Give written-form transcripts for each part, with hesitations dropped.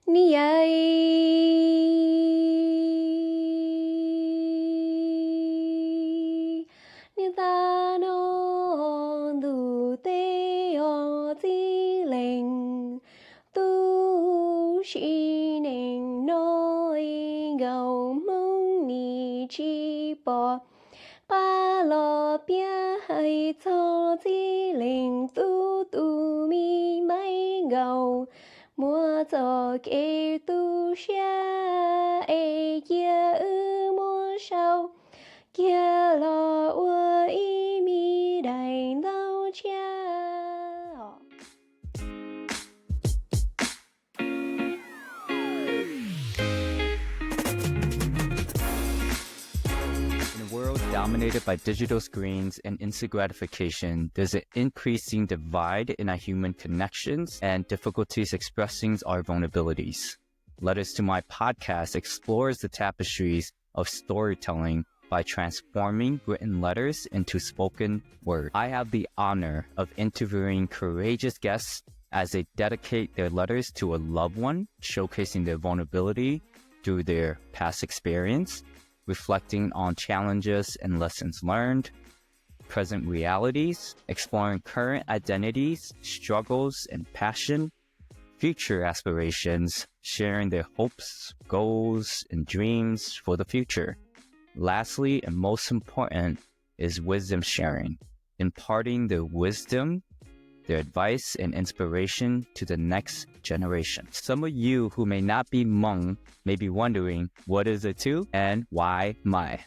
Ni ai Ni ta no du te o ti linh Tu shi ning noi gao mong ni chi bo Ba lo bia hai cho ti linh tu tu mi mai gao Mua cho kê tu xia e kia mua sao Kia lo ua y mi đại đau chia In a world dominated by digital screens and instant gratification, there's an increasing divide in our human connections and difficulties expressing our vulnerabilities. Letters to My Podcast explores the tapestries of storytelling by transforming written letters into spoken word. I have the honor of interviewing courageous guests as they dedicate their letters to a loved one, showcasing their vulnerability through their past experience, reflecting on challenges and lessons learned, present realities, exploring current identities, struggles and passion, future aspirations, sharing their hopes, goals, and dreams for the future. Lastly, and most important, is wisdom sharing, imparting their wisdom, their advice, and inspiration to the next generation. Some of you who may not be Hmong may be wondering, what is a Tu and why Mai?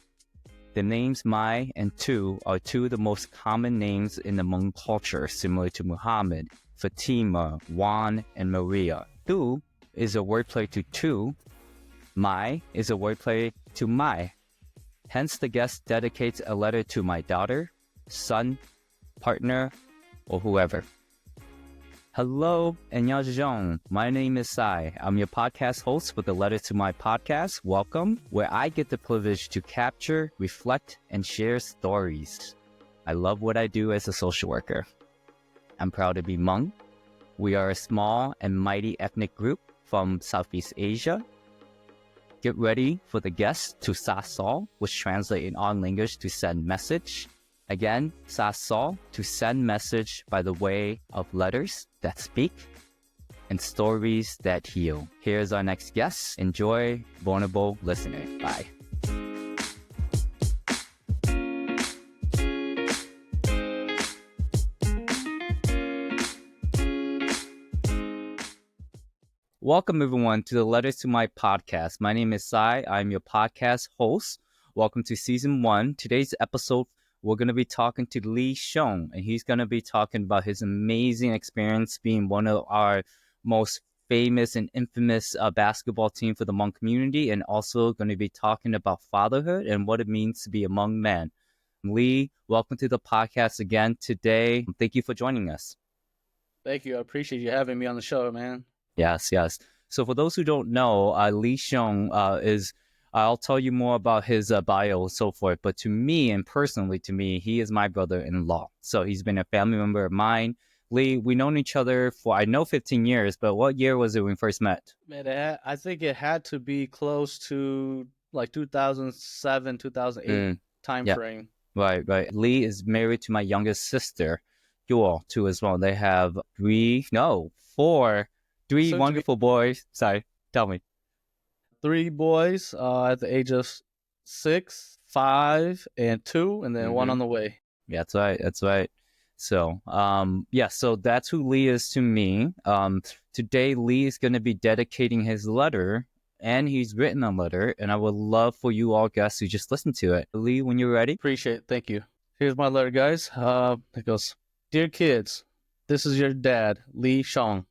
The names Mai and Tu are two of the most common names in the Hmong culture, similar to Muhammad, Fatima, Juan, and Maria. Tu is a wordplay to two. Mai is a wordplay to Mai. Hence, the guest dedicates a letter to my daughter, son, partner, or whoever. Hello, 안녕하세요. My name is Sai. I'm your podcast host with the Letters to My Podcast. Welcome, where I get the privilege to capture, reflect, and share stories. I love what I do as a social worker. I'm proud to be Hmong. We are a small and mighty ethnic group from Southeast Asia. Get ready for the guest to Sa Sol, which translates in our language to send message. Again, Sa Sol, to send message by the way of letters that speak and stories that heal. Here's our next guest. Enjoy vulnerable listening. Bye. Welcome, everyone, to the Letters to My Podcast. My name is Sai. I'm your podcast host. Welcome to Season 1. Today's episode, we're going to be talking to Lee Xiong, and he's going to be talking about his amazing experience being one of our most famous and infamous basketball team for the Hmong community, and also going to be talking about fatherhood and what it means to be a Hmong man. Lee, welcome to the podcast again today. Thank you for joining us. Thank you. I appreciate you having me on the show, man. Yes. So for those who don't know, Lee Xiong is, I'll tell you more about his bio and so forth, but to me, and personally to me, he is my brother-in-law. So he's been a family member of mine. Lee, we've known each other for, I know, 15 years, but what year was it when we first met? Man, I think it had to be close to like 2007, 2008 time frame. Right. Lee is married to my youngest sister, Yuo, too, as well. They have three wonderful boys. Sorry, tell me. 3 boys at the age of 6, 5, and 2, and then one on the way. Yeah, that's right. So, so that's who Lee is to me. Today, Lee is going to be dedicating his letter, and he's written a letter, and I would love for you all guests to just listen to it. Lee, when you're ready. Appreciate it. Thank you. Here's my letter, guys. It goes, Dear kids, this is your dad, Lee Xiong.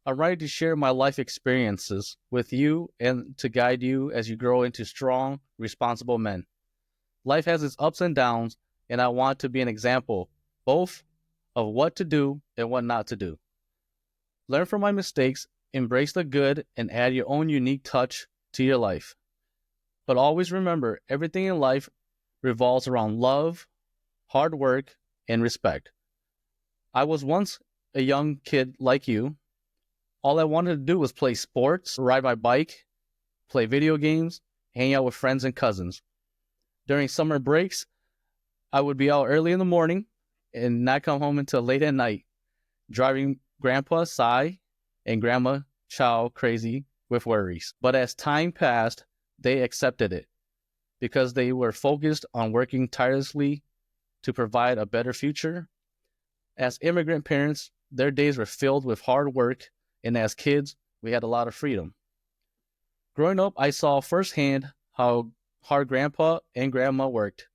I'm ready to share my life experiences with you and to guide you as you grow into strong, responsible men. Life has its ups and downs, and I want to be an example, both of what to do and what not to do. Learn from my mistakes, embrace the good, and add your own unique touch to your life. But always remember, everything in life revolves around love, hard work, and respect. I was once a young kid like you, All I wanted to do was play sports, ride my bike, play video games, hang out with friends and cousins. During summer breaks, I would be out early in the morning and not come home until late at night, driving Grandpa Sai and Grandma Chow crazy with worries. But as time passed, they accepted it because they were focused on working tirelessly to provide a better future. As immigrant parents, their days were filled with hard work, and as kids, we had a lot of freedom. Growing up, I saw firsthand how hard Grandpa and Grandma worked.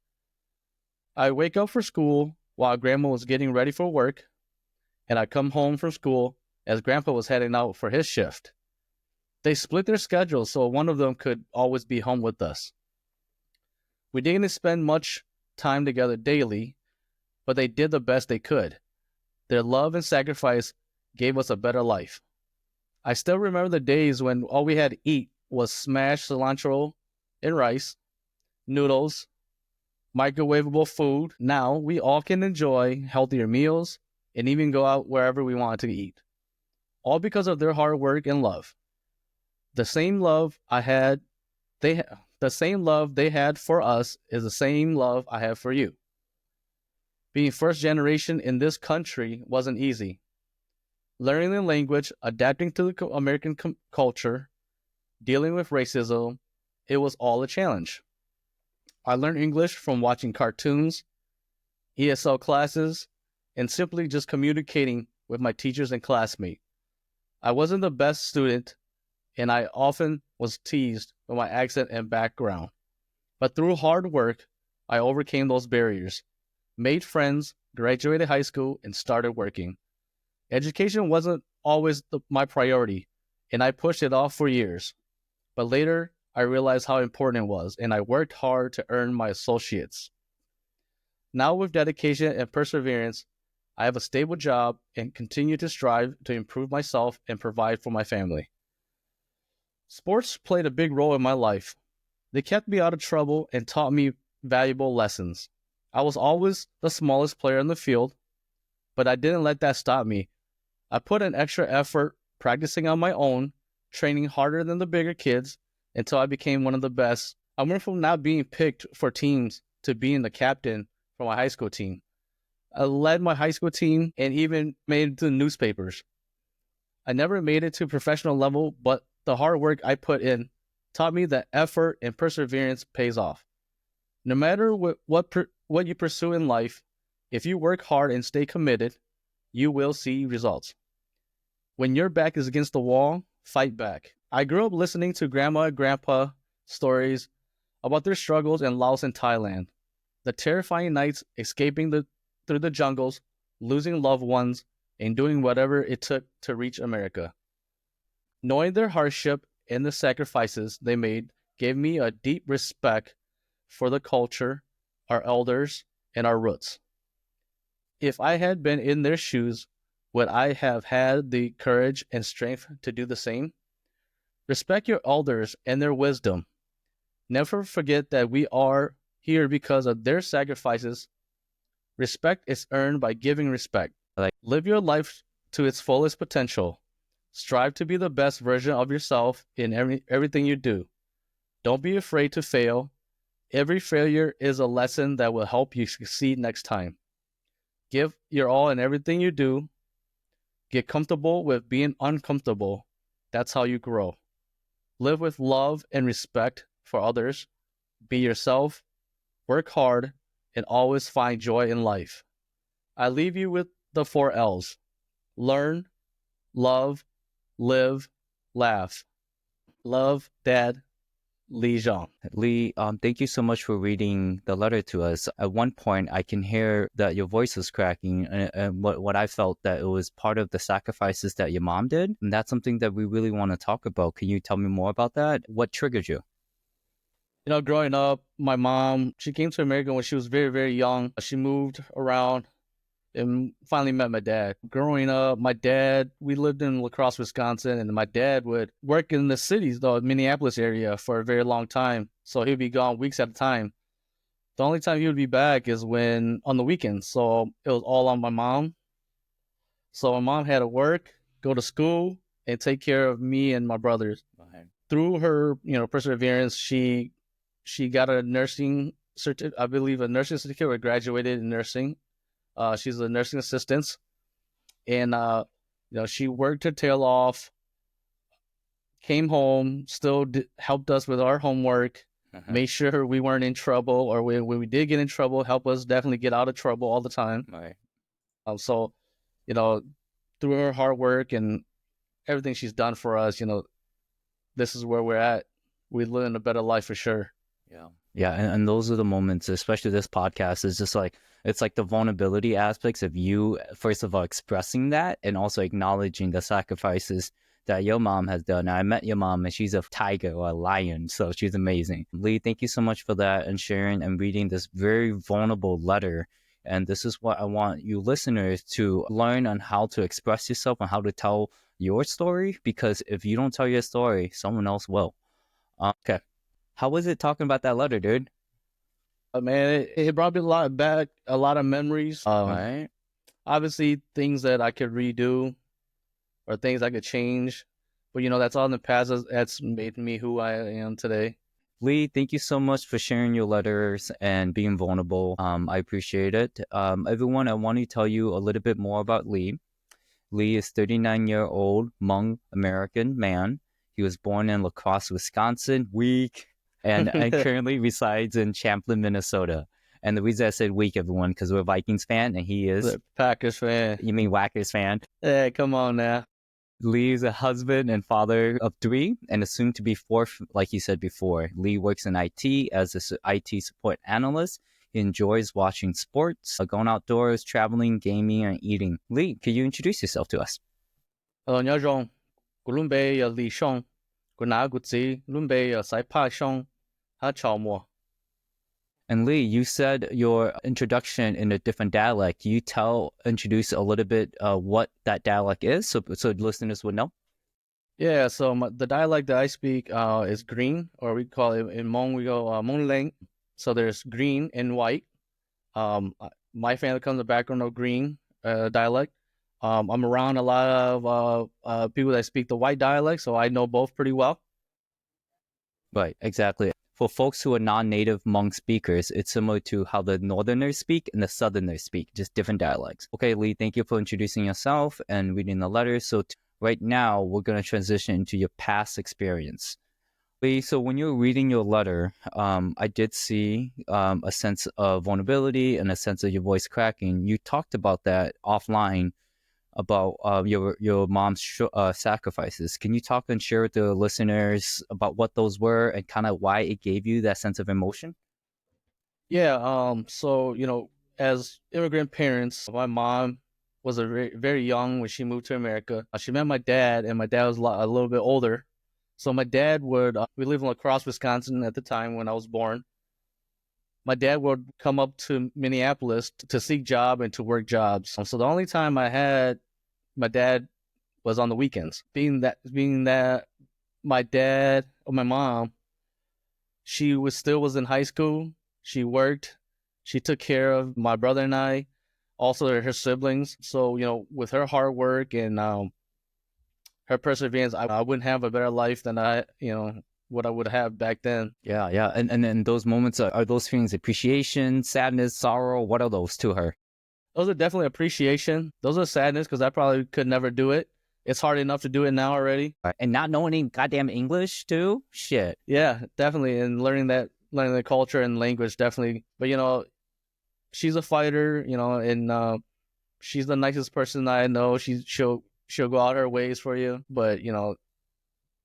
I wake up for school while Grandma was getting ready for work, and I come home from school as Grandpa was heading out for his shift. They split their schedules so one of them could always be home with us. We didn't spend much time together daily, but they did the best they could. Their love and sacrifice gave us a better life. I still remember the days when all we had to eat was smashed cilantro and rice, noodles, microwavable food. Now we all can enjoy healthier meals and even go out wherever we want to eat. All because of their hard work and love. The same love they had for us is the same love I have for you. Being first generation in this country wasn't easy. Learning the language, adapting to the American culture, dealing with racism, it was all a challenge. I learned English from watching cartoons, ESL classes, and simply just communicating with my teachers and classmates. I wasn't the best student, and I often was teased with my accent and background. But through hard work, I overcame those barriers, made friends, graduated high school, and started working. Education wasn't always my priority, and I pushed it off for years. But later, I realized how important it was, and I worked hard to earn my associates. Now, with dedication and perseverance, I have a stable job and continue to strive to improve myself and provide for my family. Sports played a big role in my life. They kept me out of trouble and taught me valuable lessons. I was always the smallest player in the field, but I didn't let that stop me. I put in extra effort practicing on my own, training harder than the bigger kids until I became one of the best. I went from not being picked for teams to being the captain for my high school team. I led my high school team and even made it to the newspapers. I never made it to professional level, but the hard work I put in taught me that effort and perseverance pays off. No matter what you pursue in life, if you work hard and stay committed, you will see results. When your back is against the wall, fight back. I grew up listening to Grandma and Grandpa stories about their struggles in Laos and Thailand, the terrifying nights escaping through the jungles, losing loved ones, and doing whatever it took to reach America. Knowing their hardship and the sacrifices they made gave me a deep respect for the culture, our elders, and our roots. If I had been in their shoes, would I have had the courage and strength to do the same? Respect your elders and their wisdom. Never forget that we are here because of their sacrifices. Respect is earned by giving respect. Live your life to its fullest potential. Strive to be the best version of yourself in everything you do. Don't be afraid to fail. Every failure is a lesson that will help you succeed next time. Give your all in everything you do. Get comfortable with being uncomfortable. That's how you grow. Live with love and respect for others. Be yourself. Work hard and always find joy in life. I leave you with the 4 L's. Learn, love, live, laugh. Love, Dad, Lee Xiong. Lee, thank you so much for reading the letter to us. At one point, I can hear that your voice was cracking, and what I felt that it was part of the sacrifices that your mom did, and that's something that we really want to talk about. Can you tell me more about that? What triggered you? You know, growing up, my mom, she came to America when she was very, very young. She moved around and finally met my dad. Growing up, my dad, we lived in La Crosse, Wisconsin, and my dad would work in the cities, the Minneapolis area, for a very long time. So he'd be gone weeks at a time. The only time he would be back is when on the weekends. So it was all on my mom. So my mom had to work, go to school, and take care of me and my brothers. Right. Through her, perseverance, she got a nursing I believe a nursing certificate, or graduated in nursing. She's a nursing assistant, and she worked her tail off, came home, still helped us with our homework, made sure we weren't in trouble, or when we did get in trouble, help us definitely get out of trouble all the time. Right. So, through her hard work and everything she's done for us, this is where we're at. We live in a better life for sure. Yeah. And those are the moments, especially this podcast, is just like, it's like the vulnerability aspects of you, first of all, expressing that and also acknowledging the sacrifices that your mom has done. Now, I met your mom and she's a tiger or a lion, so she's amazing. Lee, thank you so much for that and sharing and reading this very vulnerable letter. And this is what I want you listeners to learn on how to express yourself and how to tell your story, because if you don't tell your story, someone else will. Okay. How was it talking about that letter, dude? Man, it brought me a lot of memories. Right. Obviously, things that I could redo or things I could change. But, that's all in the past. That's made me who I am today. Lee, thank you so much for sharing your letters and being vulnerable. I appreciate it. Everyone, I want to tell you a little bit more about Lee. Lee is 39-year-old Hmong American man. He was born in La Crosse, Wisconsin, and currently resides in Champlin, Minnesota. And the reason I said weak, everyone, because we're a Vikings fan, and he is a Packers fan. You mean Whackers fan? Hey, come on now. Lee is a husband and father of 3 and is soon to be 4th, like he said before. Lee works in IT as an IT Support Analyst. He enjoys watching sports, going outdoors, traveling, gaming, and eating. Lee, could you introduce yourself to us? Hello, Lee Xiong. And Lee, you said your introduction in a different dialect. Can you introduce a little bit what that dialect is, so listeners would know? Yeah, so the dialect that I speak is green, or we call it in Hmong, we go Hmong Leng. So there's green and white. My family comes from the background of green dialect. I'm around a lot of people that speak the white dialect, so I know both pretty well. Right, exactly. For folks who are non-native Hmong speakers, it's similar to how the Northerners speak and the Southerners speak, just different dialects. Okay, Lee, thank you for introducing yourself and reading the letter. So right now, we're going to transition into your past experience. Lee, so when you were reading your letter, I did see a sense of vulnerability and a sense of your voice cracking. You talked about that offline, about your mom's sacrifices. Can you talk and share with the listeners about what those were and kind of why it gave you that sense of emotion? Yeah. So, as immigrant parents, my mom was very, very young when she moved to America. She met my dad, and my dad was a little bit older. So my dad we lived in La Crosse, Wisconsin at the time when I was born. My dad would come up to Minneapolis to seek job and to work jobs. So the only time I had my dad was on the weekends. Being that my dad or my mom, she was in high school. She worked. She took care of my brother and I, also her siblings. So, with her hard work and her perseverance, I wouldn't have a better life than what I would have back then. Yeah. And those moments, are those feelings appreciation, sadness, sorrow? What are those to her? Those are definitely appreciation. Those are sadness because I probably could never do it. It's hard enough to do it now already. And not knowing any goddamn English too? Shit. Yeah, definitely. And learning the culture and language, definitely. But, she's a fighter, and she's the nicest person I know. She'll go out her ways for you. But,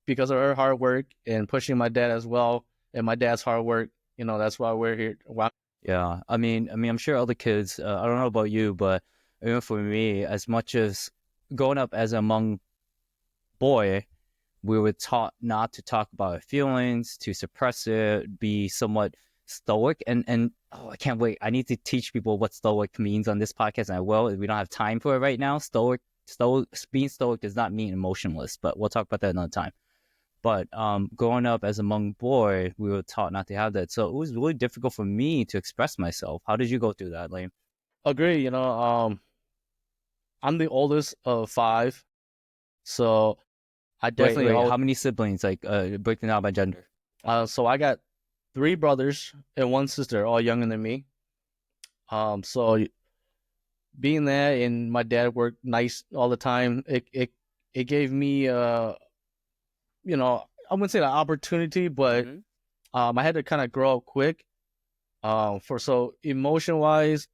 because of her hard work and pushing my dad as well, and my dad's hard work, that's why we're here. Yeah, I mean, I'm sure other kids. I don't know about you, but even for me, as much as growing up as a Hmong boy, we were taught not to talk about our feelings, to suppress it, be somewhat stoic. And I can't wait. I need to teach people what stoic means on this podcast, and I will. We don't have time for it right now. Being stoic does not mean emotionless, but we'll talk about that another time. But growing up as a Hmong boy, we were taught not to have that. So it was really difficult for me to express myself. How did you go through that, Lane? Agree. I'm the oldest of 5. So I Wait, definitely wait. How many siblings? Like, breaking down by gender. so I got 3 brothers and 1 sister, all younger than me. So being there and my dad worked nights all the time, it gave me you know, I wouldn't say the opportunity, but I had to kind of grow up quick. So emotion wise,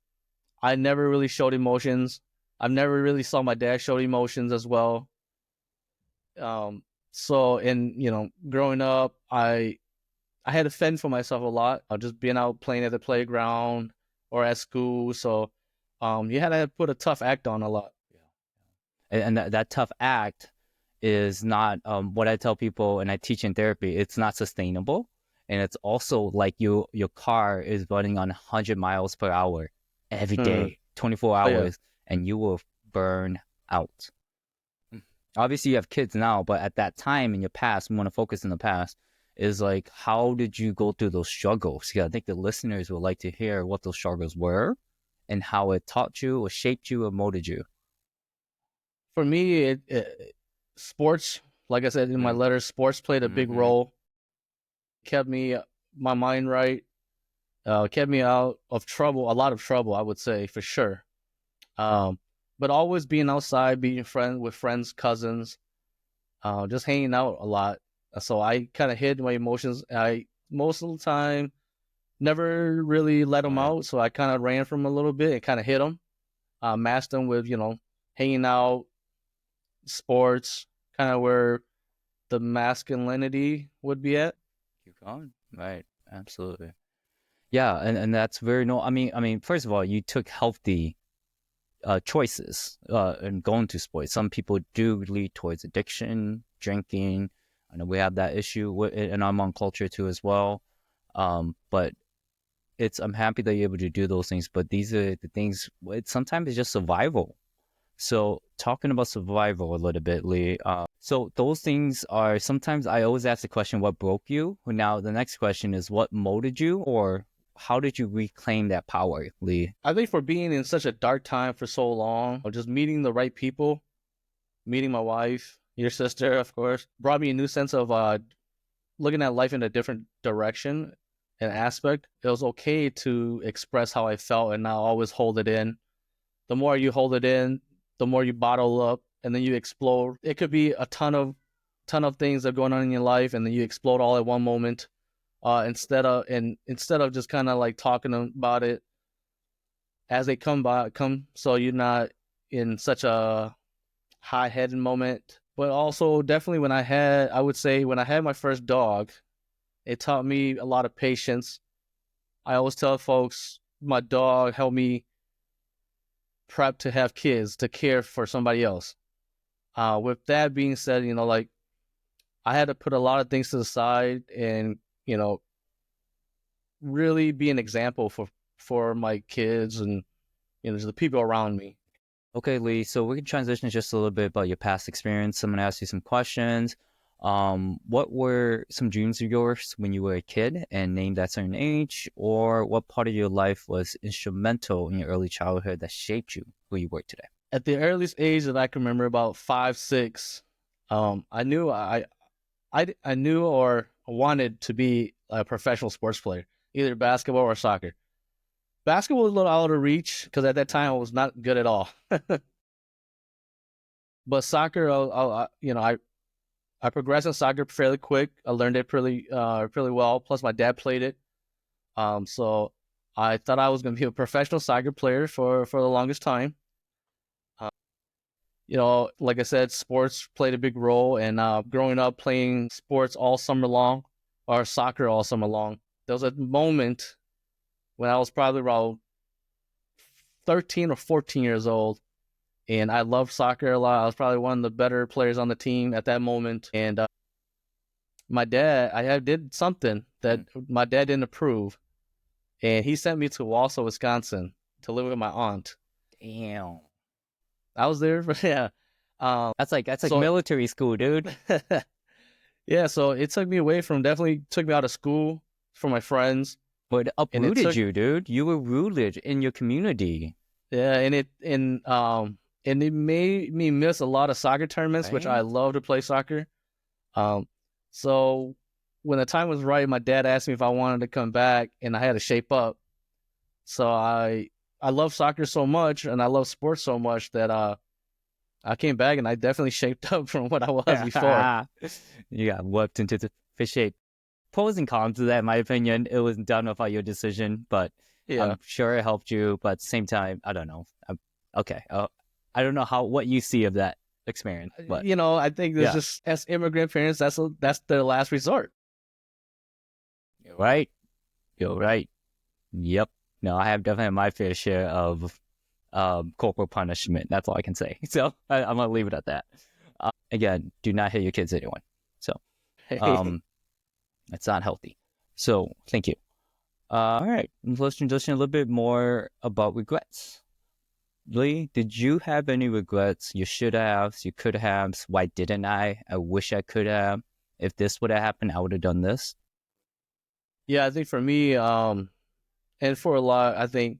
I never really showed emotions. I've never really saw my dad show emotions as well. So in growing up, I had to fend for myself a lot. Just being out playing at the playground or at school. So you had to put a tough act on a lot. And that tough act is not what I tell people, and I teach in therapy. It's not sustainable, and it's also like your car is running on 100 miles per hour every day, 24 hours, and you will burn out. Obviously, you have kids now, but at that time in your past, we want to focus in the past. Is like, how did you go through those struggles? Yeah, I think the listeners would like to hear what those struggles were, and how it taught you, or shaped you, or molded you. For me, sports, like I said in my letters, sports played a big role. Kept me my mind right. Kept me out of trouble, a lot of trouble, I would say, for sure. But always being outside, being with friends, cousins, just hanging out a lot. So I kind of hid my emotions. I most of the time never really let them out. So I kind of ran from them a little bit and kind of hid them, masked them with hanging out, sports, kind of where the masculinity would be at. Keep going. Right. Absolutely. Yeah, and that's very I mean, first of all, you took healthy choices in going to sports. Some people do lead towards addiction, drinking. I know we have that issue in our Hmong culture too as well. But I'm happy that you're able to do those things. But these are the things. Sometimes it's just survival. So talking about survival a little bit, Lee. So those things are sometimes I always ask the question, what broke you? Now the next question is, what molded you, or how did you reclaim that power, Lee? I think for being in such a dark time for so long, or just meeting the right people, meeting my wife, your sister, of course, brought me a new sense of looking at life in a different direction and aspect. It was okay to express how I felt and not always hold it in. The more you hold it in, the more you bottle up, and then you explode. It could be a ton of things that are going on in your life, and then you explode all at one moment. Instead of just kind of like talking about it as they come, so you're not in such a high-headed moment. But also definitely when I had my first dog, it taught me a lot of patience. I always tell folks my dog helped me prep to have kids, to care for somebody else. With that being said, like I had to put a lot of things to the side and, really be an example for my kids and, the people around me. Okay, Lee, so we can transition just a little bit about your past experience. I'm going to ask you some questions. What were some dreams of yours when you were a kid and named at a certain age? Or what part of your life was instrumental in your early childhood that shaped you who you were today? At the earliest age that I can remember, about 5, 6, I knew I knew or wanted to be a professional sports player, either basketball or soccer. Basketball was a little out of reach because at that time I was not good at all. But soccer, I progressed in soccer fairly quick. I learned it pretty well. Plus, my dad played it. So I thought I was going to be a professional soccer player for the longest time. Like I said, sports played a big role. And growing up playing sports all summer long, or soccer all summer long, there was a moment when I was probably around 13 or 14 years old. And I loved soccer a lot. I was probably one of the better players on the team at that moment. And my dad, I did something that my dad didn't approve. And he sent me to Wausau, Wisconsin to live with my aunt. Damn. I was there, yeah. That's like military school, dude. Yeah, so it definitely took me out of school for my friends. But it uprooted you, dude. You were rooted in your community. Yeah, and it made me miss a lot of soccer tournaments, which I love to play soccer. So when the time was right, my dad asked me if I wanted to come back, and I had to shape up. So I love soccer so much, and I love sports so much that I came back, and I definitely shaped up from what I was before. You got whipped into the fish shape. Pros and cons to that, in my opinion. It was done without your decision, but Yeah. I'm sure it helped you. But at the same time, I don't know. Okay. I don't know what you see of that experience, but I think there's yeah, just as immigrant parents, that's their last resort. you're right. You're right. Yep. No, I have definitely my fair share of corporal punishment. That's all I can say. So I'm gonna leave it at that. Again, do not hit your kids, anyone. So it's not healthy. So thank you. All right, let's transition a little bit more about regrets. Lee, did you have any regrets? You should have, you could have. Why didn't I? I wish I could have. If this would have happened, I would have done this. Yeah, I think for me, and for a lot, I think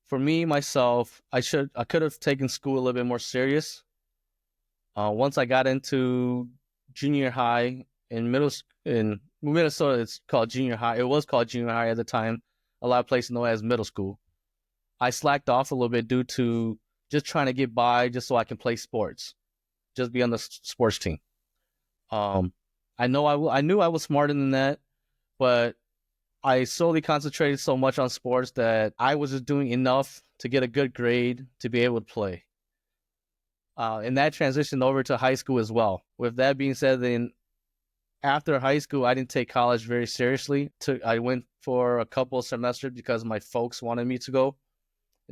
for me myself, I could have taken school a little bit more serious. Once I got into junior high in Minnesota, it's called junior high. It was called junior high at the time. A lot of places know it as middle school. I slacked off a little bit due to just trying to get by, just so I can play sports, just be on the sports team. I know I knew I was smarter than that, but I solely concentrated so much on sports that I was just doing enough to get a good grade to be able to play. And that transitioned over to high school as well. With that being said, then after high school, I didn't take college very seriously. I went for a couple of semesters because my folks wanted me to go,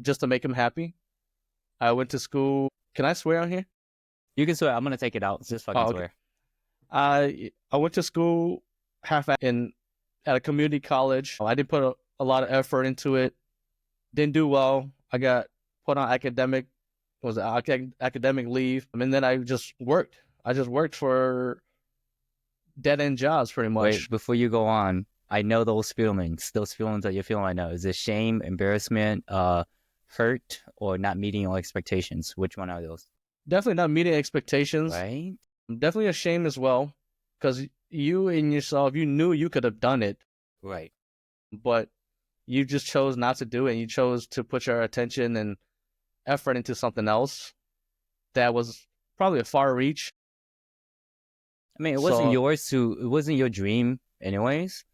just to make them happy. I went to school. Can I swear on here? You can swear. I'm gonna take it out. Just fucking Okay. swear. I went to school at a community college. I didn't put a lot of effort into it. Didn't do well. I got put on academic leave, and then I just worked. I just worked for dead end jobs, pretty much. Wait, before you go on, I know those feelings that you're feeling right now. Is it shame, embarrassment, hurt, or not meeting your expectations? Which one are those? Definitely not meeting expectations. Right? Definitely a shame as well, because you in yourself, you knew you could have done it, Right. but you just chose not to do it, and you chose to put your attention and effort into something else that was probably a far reach. I mean, it wasn't your dream anyways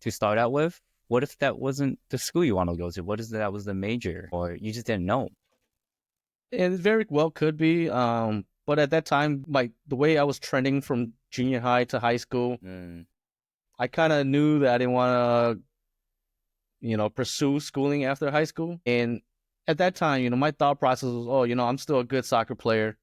to start out with. What if that wasn't the school you want to go to? What if that was the major, or you just didn't know? It very well could be. But at that time, the way I was trending from junior high to high school, I kind of knew that I didn't want to, pursue schooling after high school. And at that time, my thought process was, I'm still a good soccer player.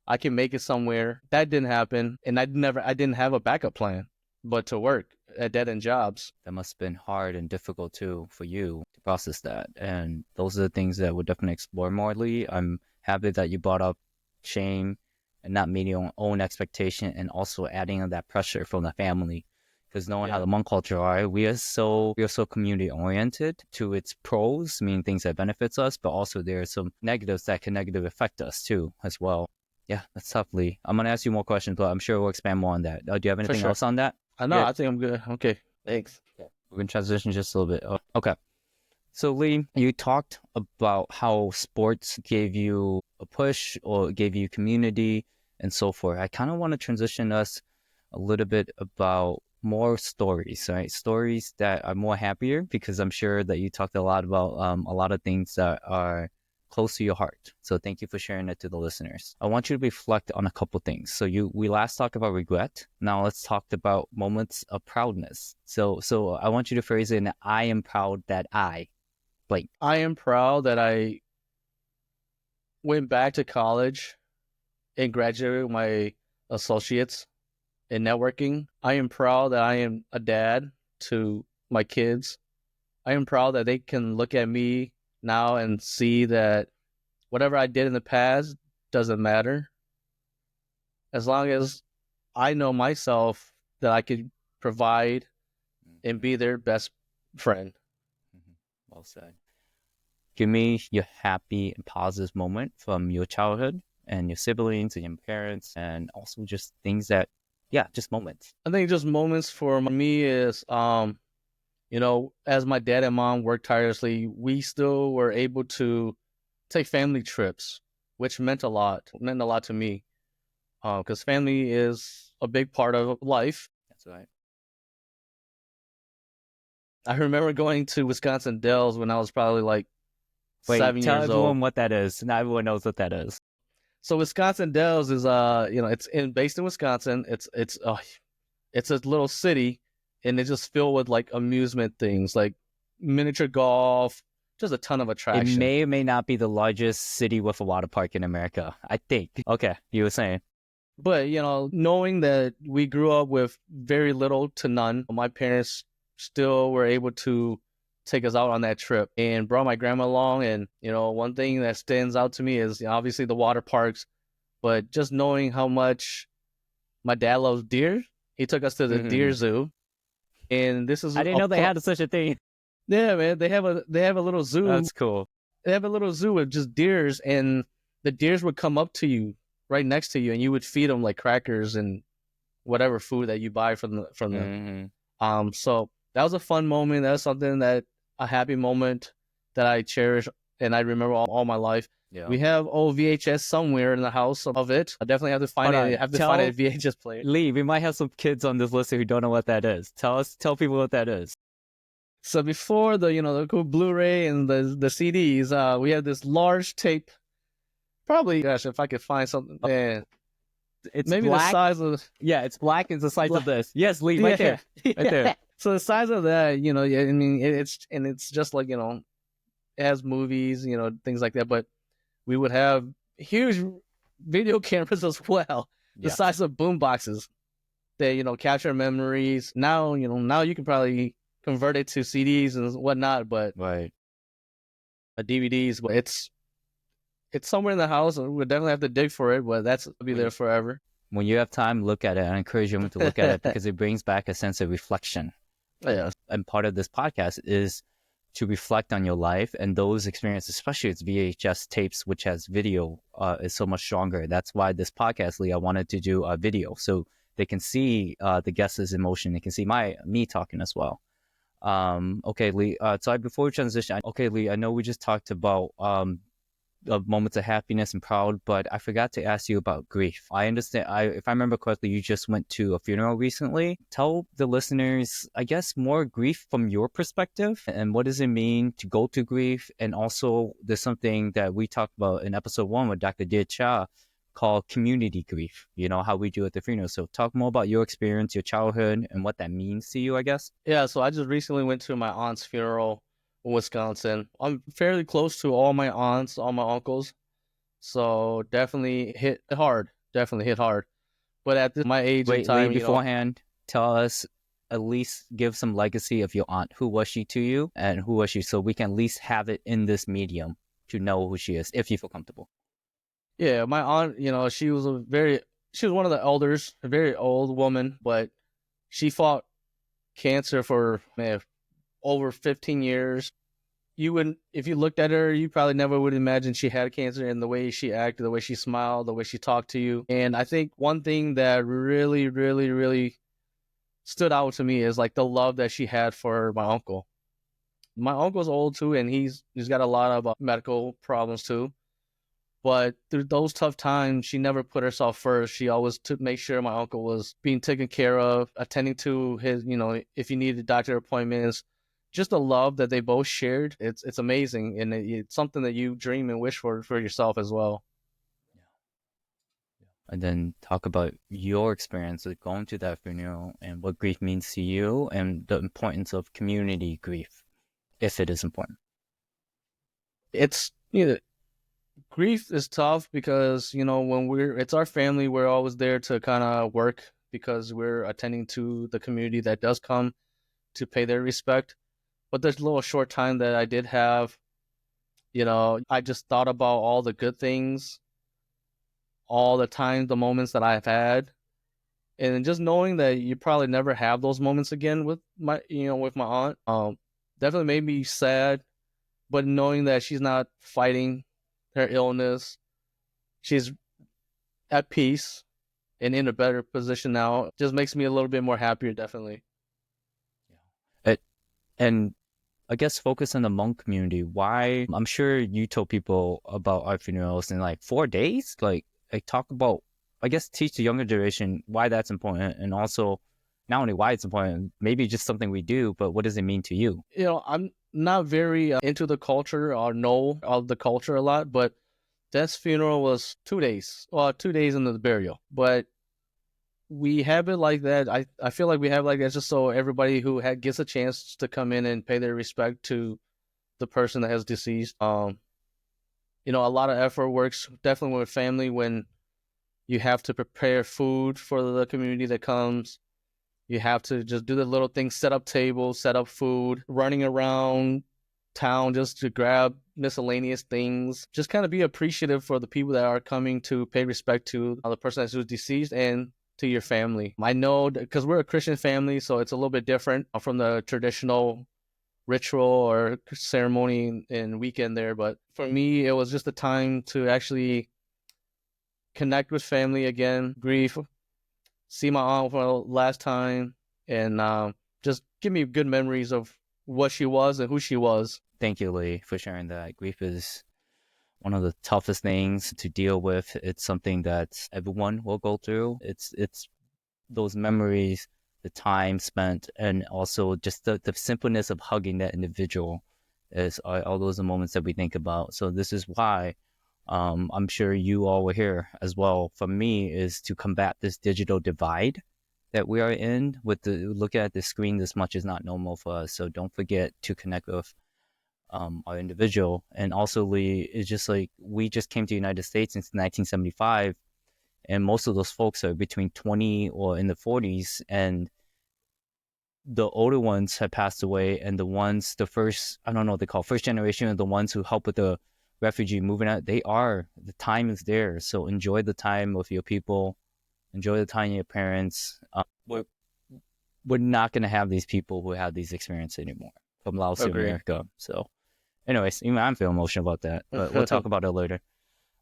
I can make it somewhere. That didn't happen, and I didn't have a backup plan, but to work at dead end jobs. That must have been hard and difficult too for you to process that. And those are the things that we'll definitely explore more, Lee. I'm happy that you brought up shame and not meeting your own expectation, and also adding on that pressure from the family. Because knowing how the Hmong culture are, we are so community oriented to its pros, meaning things that benefits us, but also there are some negatives that can negatively affect us too as well. Yeah, that's tough, Lee. I'm gonna ask you more questions, but I'm sure we'll expand more on that. Do you have anything else on that? No, I think I'm good. Okay, thanks. We're gonna transition just a little bit. Okay. So Lee, you talked about how sports gave you a push or gave you community and so forth. I kind of want to transition us a little bit about more stories, right? Stories that are more happier, because I'm sure that you talked a lot about a lot of things that are close to your heart. So thank you for sharing that to the listeners. I want you to reflect on a couple things. So we last talked about regret. Now let's talk about moments of proudness. So I want you to phrase it in I am proud that I blank. I am proud that I went back to college and graduated with my associates in networking. I am proud that I am a dad to my kids. I am proud that they can look at me now and see that whatever I did in the past doesn't matter. As long as I know myself that I could provide and be their best friend. Well said. Give me your happy and positive moment from your childhood and your siblings and your parents, and also just things that Yeah, just moments. I think just moments for me is, as my dad and mom worked tirelessly, we still were able to take family trips, which meant a lot to me, because family is a big part of life. That's right. I remember going to Wisconsin Dells when I was probably like Wait, 7 tell years everyone old. what that is. Not everyone knows what that is. So Wisconsin Dells is based in Wisconsin. It's a little city, and it's just filled with like amusement things like miniature golf, just a ton of It attraction. may or may not be the largest city with a water park in America, I think. Okay, you were saying. But knowing that we grew up with very little to none, my parents still were able to take us out on that trip and brought my grandma along. And one thing that stands out to me is obviously the water parks, but just knowing how much my dad loves deer. He took us to the deer zoo, and this is I didn't know they had such a thing. Yeah, man. They have a little zoo. That's cool. They have a little zoo with just deers, and the deers would come up to you right next to you, and you would feed them like crackers and whatever food that you buy from them. So that was a fun moment. That was a happy moment that I cherish and I remember all my life. Yeah. We have old VHS somewhere in the house of it. I definitely have to find it. I have to find a VHS player. Lee, we might have some kids on this list who don't know what that is. Tell people what that is. So before the cool Blu-ray and the CDs, we had this large tape. Probably, gosh, if I could find something, man. It's maybe black. The size of it's black. It's the size of this. Yes, Lee, right there, right there. So the size of that, I mean, it's just like it has movies, things like that. But we would have huge video cameras as well, the size of boom boxes. They capture memories. Now you can probably convert it to CDs and whatnot, but right, DVDs. But it's somewhere in the house. We'll definitely have to dig for it, but that'll be there forever. When you have time, look at it. I encourage you to look at it because it brings back a sense of reflection. Yeah. And part of this podcast is to reflect on your life and those experiences, especially its VHS tapes, which has video, is so much stronger. That's why this podcast, Lee, I wanted to do a video so they can see the guests' emotion. They can see me talking as well. Okay, Lee. So before we transition, Lee, I know we just talked about moments of happiness and proud, but I forgot to ask you about grief. I understand, if I remember correctly, you just went to a funeral recently. Tell the listeners, I guess, more grief from your perspective, and what does it mean to go through grief? And also, there's something that we talked about in episode 1 with Dr. Dear Cha called community grief, how we do at the funeral. So talk more about your experience, your childhood, and what that means to you, I guess. Yeah, so I just recently went to my aunt's funeral in Wisconsin. I'm fairly close to all my aunts, all my uncles. So definitely hit hard. But at my age and time, Lee, beforehand, tell us, at least give some legacy of your aunt. Who was she to you, and who was she? So we can at least have it in this medium to know who she is, if you feel comfortable. Yeah, my aunt, she was one of the elders, a very old woman, but she fought cancer for over 15 years. If you looked at her, you probably never would imagine she had cancer, and the way she acted, the way she smiled, the way she talked to you. And I think one thing that really, really, really stood out to me is like the love that she had for my uncle. My uncle's old too, and he's got a lot of medical problems too. But through those tough times, she never put herself first. She always made sure my uncle was being taken care of, attending to his, if he needed doctor appointments. Just the love that they both shared, it's amazing, and it's something that you dream and wish for yourself as well. And then talk about your experience of going to that funeral and what grief means to you and the importance of community grief, if it is important. It's grief is tough because when it's our family, we're always there to kind of work because we're attending to the community that does come to pay their respect. But there's a little short time that I did have, I just thought about all the good things, all the times, the moments that I've had, and just knowing that you probably never have those moments again with my aunt, definitely made me sad. But knowing that she's not fighting her illness, she's at peace, and in a better position now. Just makes me a little bit more happier, definitely. And I guess focus on the Hmong community. Why? I'm sure you told people about our funerals in like 4 days. Like talk about, I guess, teach the younger generation why that's important, and also not only why it's important, maybe just something we do, but what does it mean to you? I'm not very into the culture or know of the culture a lot, but Dad's funeral was 2 days. Well, 2 days into the burial, but we have it like that. I feel like we have it like that just so everybody who gets a chance to come in and pay their respect to the person that has deceased. A lot of effort works definitely with family when you have to prepare food for the community that comes. You have to just do the little things, set up tables, set up food, running around town just to grab miscellaneous things. Just kind of be appreciative for the people that are coming to pay respect to the person that's deceased and to your family. I know because we're a Christian family, so it's a little bit different from the traditional ritual or ceremony and weekend there. But for me, it was just a time to actually connect with family again, grieve, see my aunt for the last time, and just give me good memories of what she was and who she was. Thank you, Lee, for sharing that. Grief is one of the toughest things to deal with. It's something that everyone will go through. It's those memories, the time spent, and also just the simpleness of hugging that individual is all those moments that we think about. So this is why I'm sure you all were here as well. For me, is to combat this digital divide that we are in with looking at the screen this much is not normal for us. So don't forget to connect with our individual. And also, Lee, it's just like we just came to the United States since 1975, and most of those folks are between 20 or in the 40s, and the older ones have passed away, and the first, I don't know what they call first generation, of the ones who help with the refugee moving out, the time is there. So enjoy the time with your people, enjoy the time with your parents. We're not going to have these people who have these experiences anymore from Laos to America. So anyways, even I'm feeling emotional about that, but we'll talk about it later.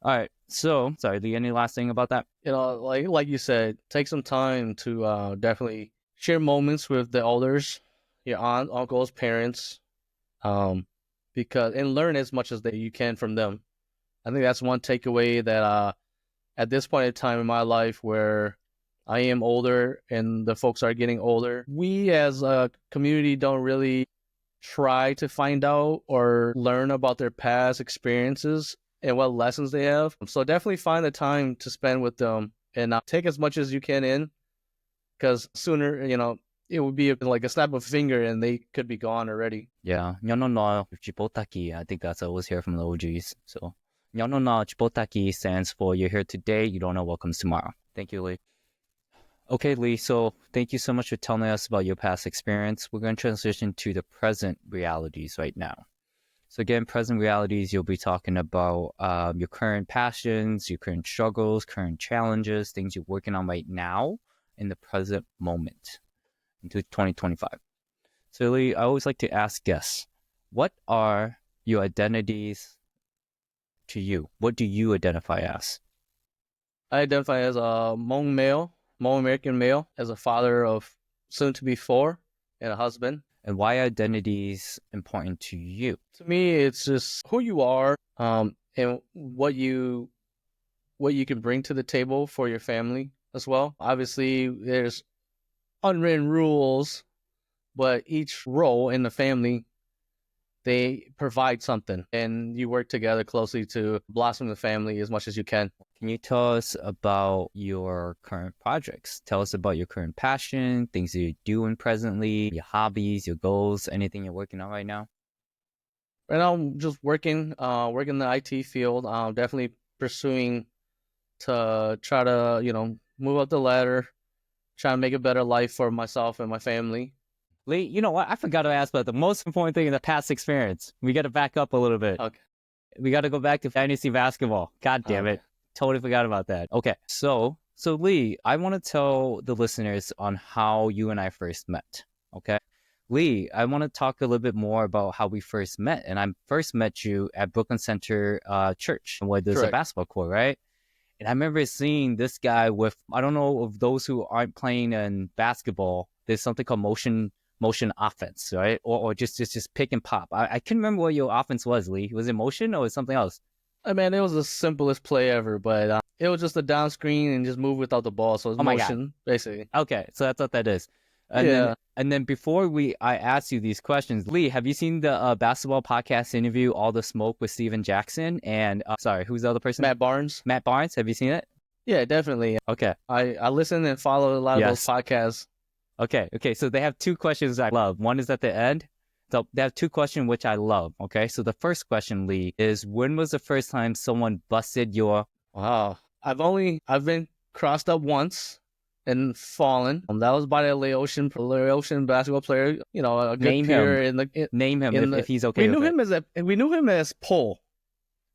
All right. So, sorry, Lee, any last thing about that? Like you said, take some time to definitely share moments with the elders, your aunt, uncles, parents, because and learn as much as you can from them. I think that's one takeaway that at this point in time in my life where I am older and the folks are getting older, we as a community don't really try to find out or learn about their past experiences and what lessons they have. So definitely find the time to spend with them and take as much as you can in, because sooner, it would be like a snap of a finger and they could be gone already. Yeah. I think that's what I always hear from the OGs. So Nyono Chipotaki stands for you're here today, you don't know what comes tomorrow. Thank you, Lee. Okay, Lee, so thank you so much for telling us about your past experience. We're going to transition to the present realities right now. So again, present realities, you'll be talking about your current passions, your current struggles, current challenges, things you're working on right now in the present moment into 2025. So Lee, I always like to ask guests, what are your identities to you? What do you identify as? I identify as a Hmong American male, as a father of soon to be 4 and a husband. And why are identities important to you? To me, it's just who you are, and what you can bring to the table for your family as well. Obviously, there's unwritten rules, but each role in the family, they provide something, and you work together closely to blossom the family as much as you can. Can you tell us about your current projects? Tell us about your current passion, things that you're doing presently, your hobbies, your goals, anything you're working on right now? Right now, I'm just working in the IT field. Definitely pursuing to try to, move up the ladder, try to make a better life for myself and my family. Lee, you know what? I forgot to ask about the most important thing in the past experience. We got to back up a little bit. Okay. We got to go back to Dynasty basketball. God damn it. Totally forgot about that. Okay. So Lee, I want to tell the listeners on how you and I first met. Okay. Lee, I want to talk a little bit more about how we first met. And I first met you at Brooklyn Center Church, where there's a basketball court, right? And I remember seeing this guy with, I don't know if those who aren't playing in basketball, there's something called motion offense, right? Or just pick and pop. I couldn't remember what your offense was, Lee. Was it motion or was it something else? I mean, it was the simplest play ever, but it was just a down screen and just move without the ball. So it's motion, basically. Okay, so that's what that is. And then before I ask you these questions, Lee, have you seen the basketball podcast interview, All the Smoke with Steven Jackson? And sorry, who's the other person? Matt Barnes. Matt Barnes. Have you seen it? Yeah, definitely. Okay. I listen and follow a lot of those podcasts. Okay. So they have two questions I love. One is at the end. So they have two questions which I love. Okay. So the first question, Lee, is when was the first time someone busted your... Wow. I've been crossed up once and fallen. That was by the Lee Xiong basketball player. You know, a good peer Name him if he's okay. We knew him as Pole.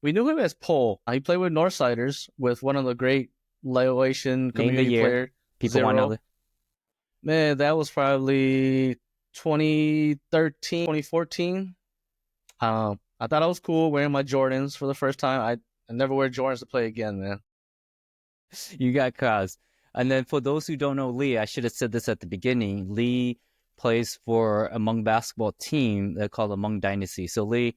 He played with Northsiders, with one of the great Laotian community players. People want to know. Man, that was probably 2013, 2014. I thought I was cool wearing my Jordans for the first time. I never wear Jordans to play again, man. You got Crosse. And then for those who don't know Lee, I should have said this at the beginning. Lee plays for a Hmong basketball team they're called the Hmong Dynasty. So Lee,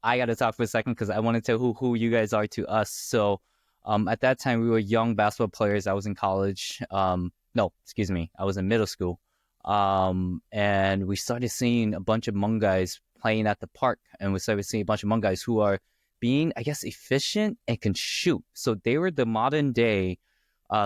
I got to talk for a second because I want to tell who you guys are to us. So at that time, we were young basketball players. I was in college. No, excuse me. I was in middle school. And we started seeing a bunch of Hmong guys playing at the park. And we started seeing a bunch of Hmong guys who are being, I guess, efficient and can shoot. So they were the modern day,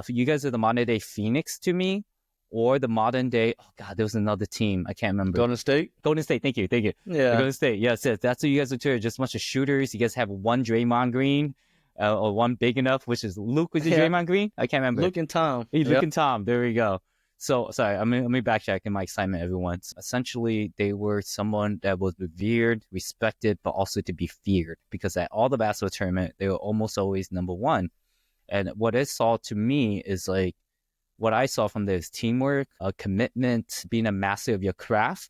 you guys are the modern day Phoenix to me, or the modern day, oh God, there was another team. I can't remember. Golden State, thank you. Yeah. Golden State, yes. That's what you guys are to, just a bunch of shooters. You guys have one Draymond Green, or one big enough, which is Luke, was it Draymond Green? I can't remember. Luke and Tom. Luke and Tom, there we go. So, sorry, let me backtrack in my excitement, everyone. Essentially, they were someone that was revered, respected, but also to be feared. Because at all the basketball tournament, they were almost always number one. And what it saw to me is like, what I saw from this teamwork, a commitment, being a master of your craft.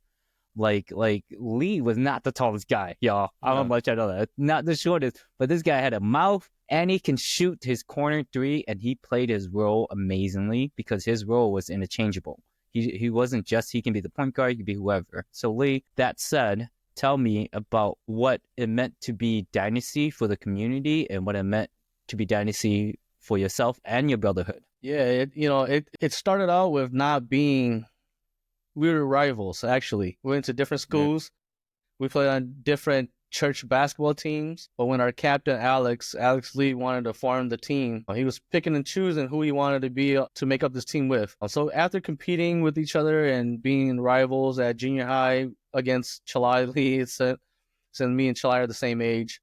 Like Lee was not the tallest guy, y'all. I don't know how much I know that. Not the shortest, but this guy had a mouth and he can shoot his corner three, and he played his role amazingly because his role was interchangeable. He wasn't just, he can be the point guard, he can be whoever. So Lee, that said, tell me about what it meant to be dynasty for the community and what it meant to be dynasty for yourself and your brotherhood. Yeah, it started out with not being... We were rivals, actually. We went to different schools. Yeah. We played on different church basketball teams. But when our captain, Alex Lee, wanted to form the team, he was picking and choosing who he wanted to be to make up this team with. So after competing with each other and being rivals at junior high against Chalai Lee, since me and Chalai are the same age,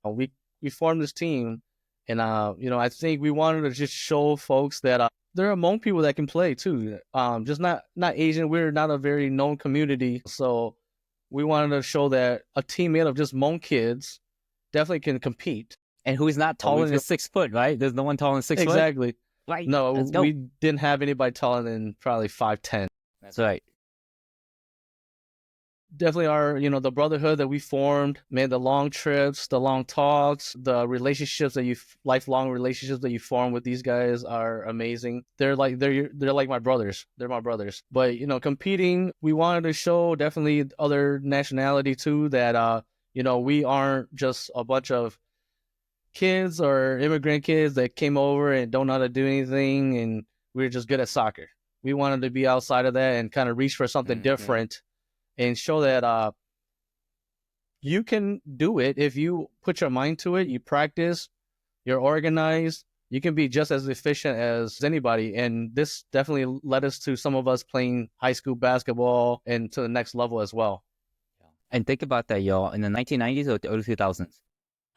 we formed this team. And, I think we wanted to just show folks that there are Hmong people that can play too. Just not Asian. We're not a very known community. So we wanted to show that a team made of just Hmong kids definitely can compete. And who's not taller than 6 foot, right? There's no one taller than 6 foot. Exactly. Right. No, we didn't have anybody taller than probably 5'10". That's right. Definitely the brotherhood that we formed, man, the long trips, the long talks, the lifelong relationships that you form with these guys are amazing. They're like my brothers. They're my brothers. But, competing, we wanted to show definitely other nationality too that, we aren't just a bunch of kids or immigrant kids that came over and don't know how to do anything and we're just good at soccer. We wanted to be outside of that and kind of reach for something different. And show that you can do it if you put your mind to it, you practice, you're organized, you can be just as efficient as anybody. And this definitely led us to some of us playing high school basketball and to the next level as well. And think about that, y'all, in the 1990s or the early 2000s.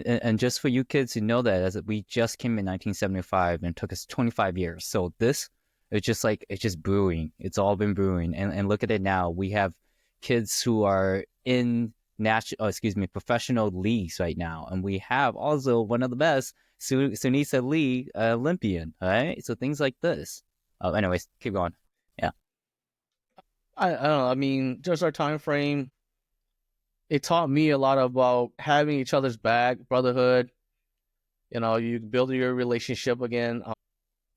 And just for you kids who know that, as we just came in 1975 and it took us 25 years. So it's just brewing. It's all been brewing. And look at it now. We have kids who are in professional leagues right now. And we have also one of the best, Sunisa Lee, Olympian, right? So things like this. Anyways, keep going. Yeah. I don't know. I mean, just our time frame, it taught me a lot about having each other's back, brotherhood, You build your relationship again.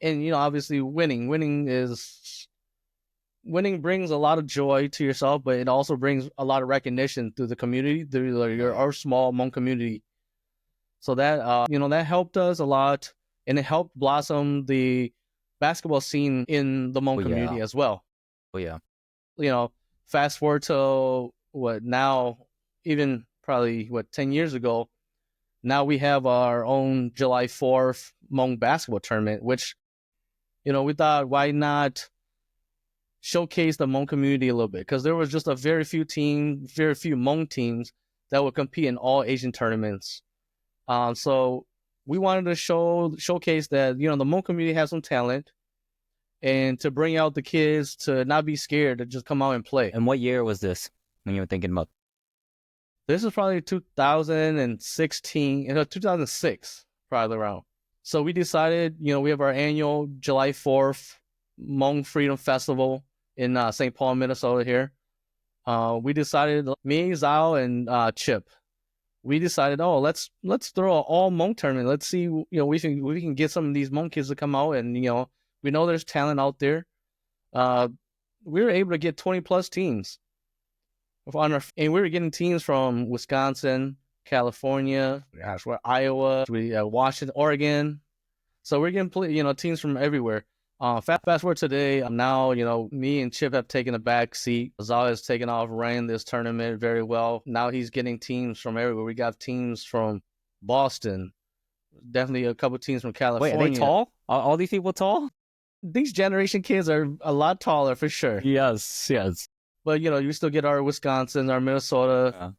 And obviously winning brings a lot of joy to yourself, but it also brings a lot of recognition through the community, through our small Hmong community. So that that helped us a lot, and it helped blossom the basketball scene in the Hmong community as well. Oh yeah. Fast forward to now, even probably 10 years ago, now we have our own July 4th Hmong basketball tournament, which we thought, why not showcase the Hmong community a little bit? Because there was just very few Hmong teams that would compete in all Asian tournaments. So we wanted to showcase that the Hmong community has some talent, and to bring out the kids to not be scared to just come out and play. And what year was this when you were thinking about? This is probably 2016, 2006, probably around. So we decided, we have our annual July 4th Hmong Freedom Festival in St. Paul, Minnesota here. We decided, me, Zhao, and Chip, we decided, let's throw an all Hmong tournament. Let's see, we can get some of these Hmong kids to come out, and we know there's talent out there. We were able to get 20 plus teams, and we were getting teams from Wisconsin, California, Iowa, Washington, Oregon. So we're getting teams from everywhere. Fast forward today, now, me and Chip have taken a back seat. Zao has taken off, ran this tournament very well. Now he's getting teams from everywhere. We got teams from Boston, definitely a couple teams from California. Wait, are they tall? Are all these people tall? These generation kids are a lot taller for sure. Yes. But, you still get our Wisconsin, our Minnesota.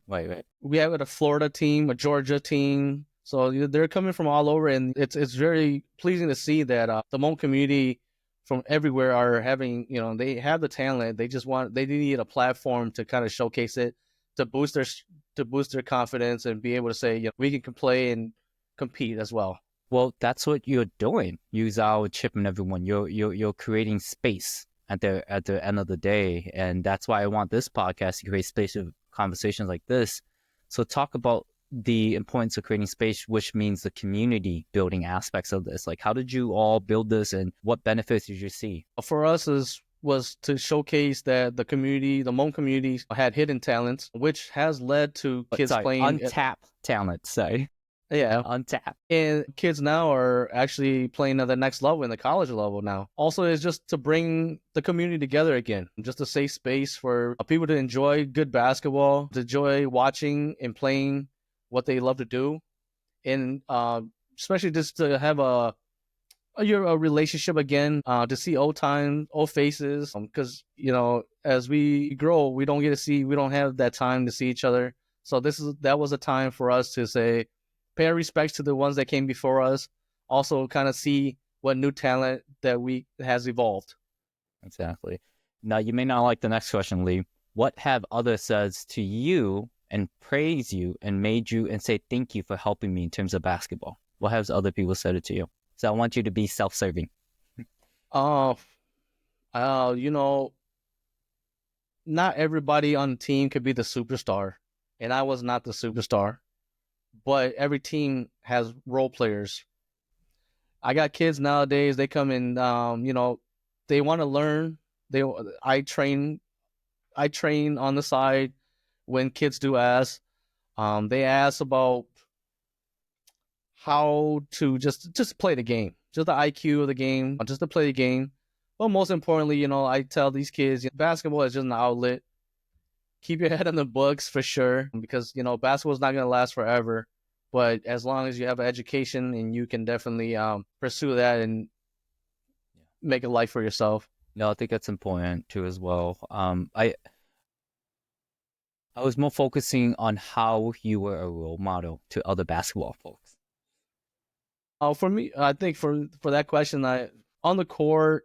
Wait. We have a Florida team, a Georgia team. So they're coming from all over, and it's very pleasing to see that the Hmong community from everywhere are having, they have the talent. They need a platform to kind of showcase it, to boost their confidence and be able to say, we can play and compete as well. Well, that's what you're doing. You, Zhao, Chip, and everyone. You're creating space at the end of the day, and that's why I want this podcast to create space for conversations like this. So talk about the importance of creating space, which means the community building aspects of this. Like, how did you all build this, and what benefits did you see? For us was to showcase that the Hmong community had hidden talents, which has led to kids playing untapped talent. Sorry. Yeah, untapped. And kids now are actually playing at the next level, in the college level now. Also, it's just to bring the community together again, just a safe space for people to enjoy good basketball, to enjoy watching and playing what they love to do, and especially just to have a relationship again, to see old faces, because as we grow, we don't have that time to see each other. So that was a time for us to say, pay our respects to the ones that came before us, also kind of see what new talent that has evolved. Exactly. Now, you may not like the next question, Lee. What have others said to you and praise you and made you and say thank you for helping me in terms of basketball? What has other people said it to you? So I want you to be self-serving. Not everybody on the team could be the superstar, and I was not the superstar. But every team has role players. I got kids nowadays. They come in, they want to learn. I train on the side. When kids do ask, they ask about how to just play the game, just the IQ of the game, just to play the game. But most importantly, I tell these kids, basketball is just an outlet. Keep your head in the books for sure, because basketball is not going to last forever. But as long as you have an education, and you can definitely pursue that and make a life for yourself. No, I think that's important too as well. I was more focusing on how you were a role model to other basketball folks. For me, I think for that question, on the court,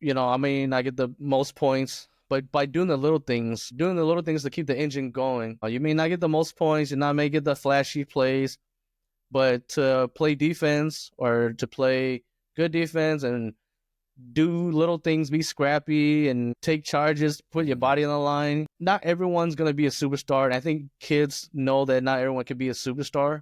I get the most points, but by doing the little things to keep the engine going. You may not get the most points, you may get the flashy plays, but to play defense, or to play good defense and do little things, be scrappy and take charges, put your body on the line. Not everyone's going to be a superstar. And I think kids know that not everyone can be a superstar.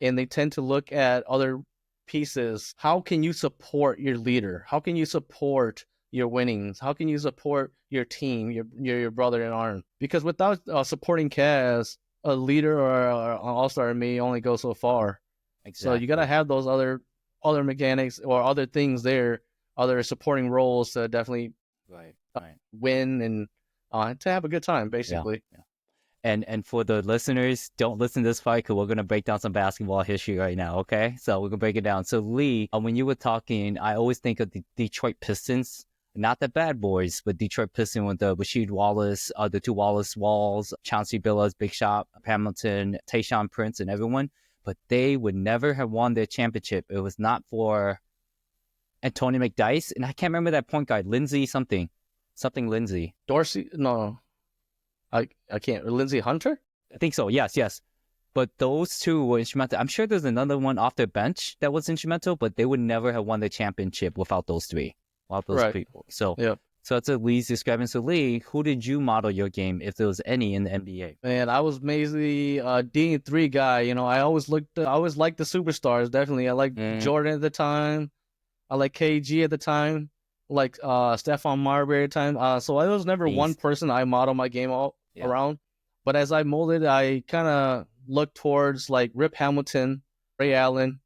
and they tend to look at other pieces. How can you support your leader? How can you support your winnings? How can you support your team, your brother in arms? Because without supporting Kaz, a leader or an all-star may only go so far. Exactly. So you gotta have those other mechanics or other things there, other supporting roles to definitely win and to have a good time, basically. Yeah. And for the listeners, don't listen to this fight because we're going to break down some basketball history right now, okay? So we're going to break it down. So Lee, when you were talking, I always think of the Detroit Pistons, not the bad boys, but Detroit Pistons with the Rasheed Wallace, the two Wallace Walls, Chauncey Billups, Big Shot, Hamilton, Tayshaun Prince, and everyone. But they would never have won their championship. It was not for Antonio McDyess. And I can't remember that point guard, Lindsey something Lindsey. Dorsey? No. I can't. Lindsey Hunter? I think so. Yes. But those two were instrumental. I'm sure there's another one off their bench that was instrumental, but they would never have won the championship without those three, without those people. So, So that's what Lee's describing. So Lee, who did you model your game, if there was any, in the NBA? Man, I was mainly a D3 guy. You know, I always liked the superstars. Definitely, I liked Jordan at the time. I like KG at the time. Like Stephon Marbury at the time. So I was never one person I modeled my game around. But as I molded, I kind of looked towards like Rip Hamilton, Ray Allen,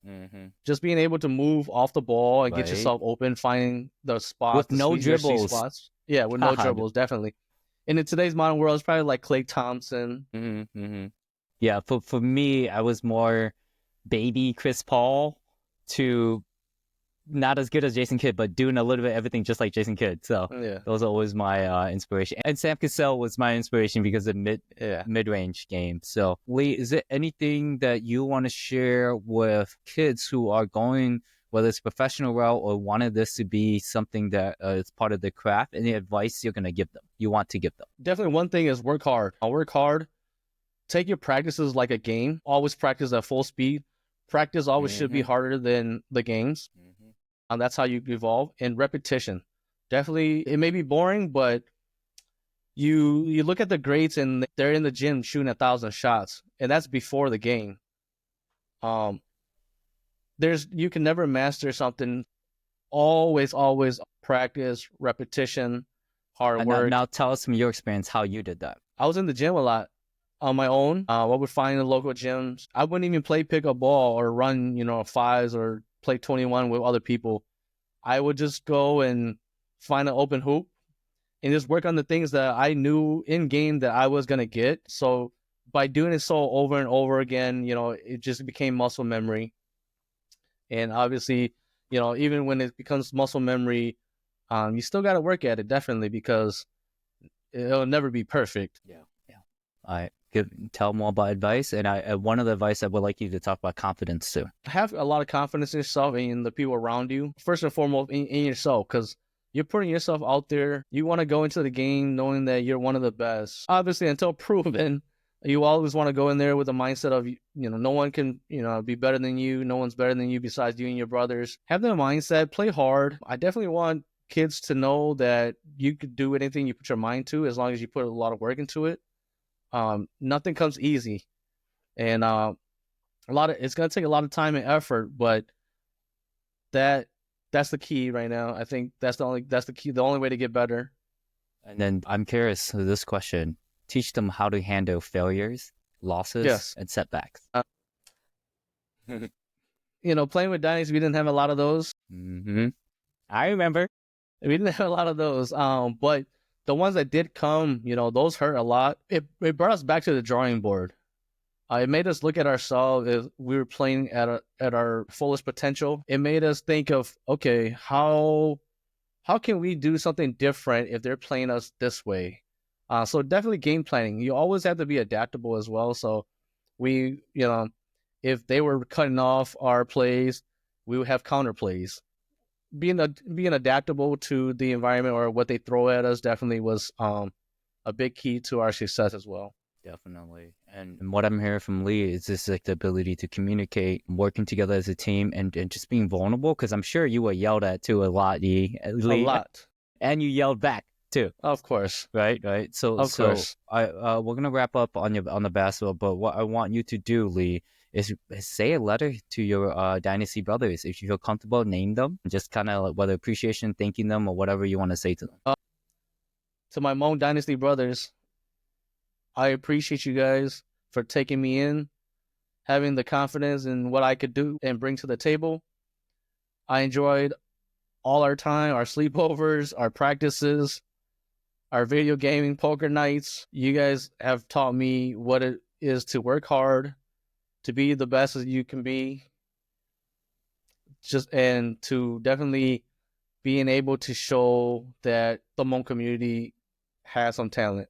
just being able to move off the ball and get yourself open, finding the spots with no dribbles. Yeah, with no dribbles, definitely. And in today's modern world, it's probably like Klay Thompson. Yeah, for me, I was more baby Chris Paul to not as good as Jason Kidd, but doing a little bit of everything just like Jason Kidd. So those are always my inspiration. And Sam Cassell was my inspiration because of mid-range game. So Lee, is there anything that you want to share with kids who are going, whether it's professional route or wanted this to be something that is part of the craft? Any advice you want to give them? Definitely one thing is work hard. Work hard. Take your practices like a game. Always practice at full speed. Practice always should be harder than the games. And that's how you evolve. And repetition. Definitely, it may be boring, but you look at the greats and they're in the gym shooting 1,000 shots, and that's before the game. You can never master something. Always practice, repetition, hard work. Now tell us from your experience how you did that. I was in the gym a lot on my own. What would find in the local gyms. I wouldn't even play pickup ball or run, fives or play 21 with other people. I would just go and find an open hoop and just work on the things that I knew in game that I was going to get. So by doing it so over and over again, it just became muscle memory. And obviously, even when it becomes muscle memory, you still got to work at it, definitely, because it'll never be perfect. Yeah. All right. Tell more about advice, and one of the advice I would like you to talk about confidence too. Have a lot of confidence in yourself and in the people around you. First and foremost, in yourself, because you're putting yourself out there. You want to go into the game knowing that you're one of the best. Obviously, until proven, you always want to go in there with a mindset of, no one can, be better than you. No one's better than you besides you and your brothers. Have that mindset. Play hard. I definitely want kids to know that you could do anything you put your mind to as long as you put a lot of work into it. Nothing comes easy, and it's gonna take a lot of time and effort, but that's the key right now. I think that's the key, the only way to get better. And then I'm curious to this question: teach them how to handle failures, losses, and setbacks. Playing with Dynasty, we didn't have a lot of those. I remember we didn't have a lot of those. But the ones that did come, those hurt a lot. It brought us back to the drawing board. It made us look at ourselves as we were playing at our fullest potential. It made us think of, okay, how can we do something different if they're playing us this way? So definitely game planning. You always have to be adaptable as well. So we, if they were cutting off our plays, we would have counter plays. Being adaptable to the environment or what they throw at us definitely was a big key to our success as well. Definitely. And what I'm hearing from Lee is just like the ability to communicate, working together as a team, and just being vulnerable, because I'm sure you were yelled at too a lot, Lee. A lot. And you yelled back too. Of course. Right. So of course. We're gonna wrap up on the basketball, but what I want you to do, Lee, is say a letter to your dynasty brothers. If you feel comfortable, name them. Just kind of like whether appreciation, thanking them, or whatever you want to say to them. To my Hmong dynasty brothers, I appreciate you guys for taking me in, having the confidence in what I could do and bring to the table. I enjoyed all our time, our sleepovers, our practices, our video gaming, poker nights. You guys have taught me what it is to work hard, to be the best as you can be, and to definitely being able to show that the Hmong community has some talent.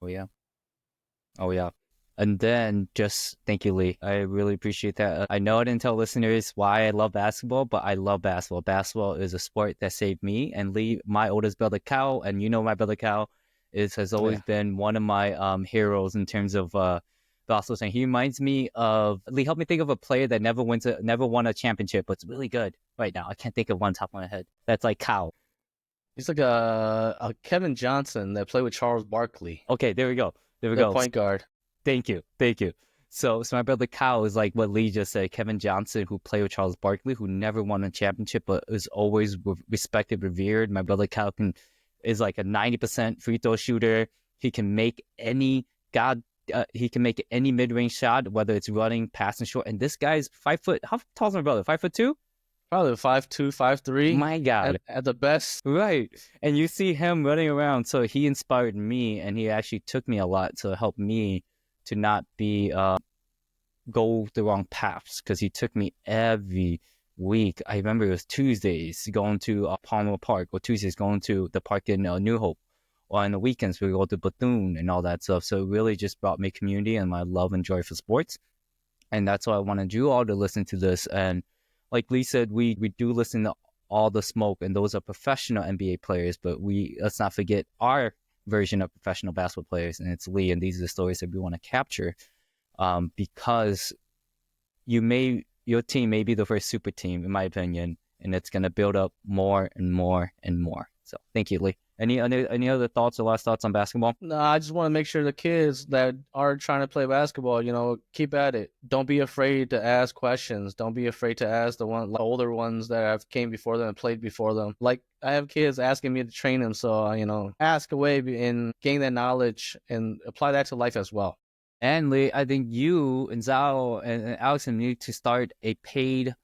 Oh yeah. And then just thank you, Lee. I really appreciate that. I know I didn't tell listeners why I love basketball, but I love basketball. Basketball is a sport that saved me. And Lee, my oldest brother Cal, and you know my brother Cal, has always been one of my heroes in terms of basketball. And he reminds me of Lee. Help me think of a player that never won a championship, but's really good right now. I can't think of one top of my head. That's like Cal. He's like a Kevin Johnson that played with Charles Barkley. Okay, there we go. The point guard. Thank you. So my brother Kyle is like what Lee just said, Kevin Johnson, who played with Charles Barkley, who never won a championship, but is always respected, revered. My brother Kyle is like a 90% free throw shooter. He can make any mid-range shot, whether it's running, passing short. And this guy's 5 foot. How tall is my brother? 5'2"? Probably 5'2", 5'3". My God. At the best. Right. And you see him running around. So he inspired me, and he actually took me a lot to help me to not be go the wrong paths, because he took me every week. I remember it was Tuesdays going to Palmer Park, or Tuesdays going to the park in New Hope, or on the weekends we go to Bethune and all that stuff. So it really just brought me community and my love and joy for sports. And that's why I wanted you all to listen to this. And like Lee said, we do listen to all the smoke, and those are professional NBA players, but let's not forget our version of professional basketball players, and it's Lee. And these are the stories that we want to capture, because your team may be the first super team, in my opinion, and it's going to build up more and more and more. So thank you, Lee. Any other thoughts or last thoughts on basketball? No, I just want to make sure the kids that are trying to play basketball, keep at it. Don't be afraid to ask questions. Don't be afraid to ask the older ones that have came before them and played before them. Like, I have kids asking me to train them, so ask away and gain that knowledge and apply that to life as well. And Lee, I think you and Zhao and Alex need to start a paid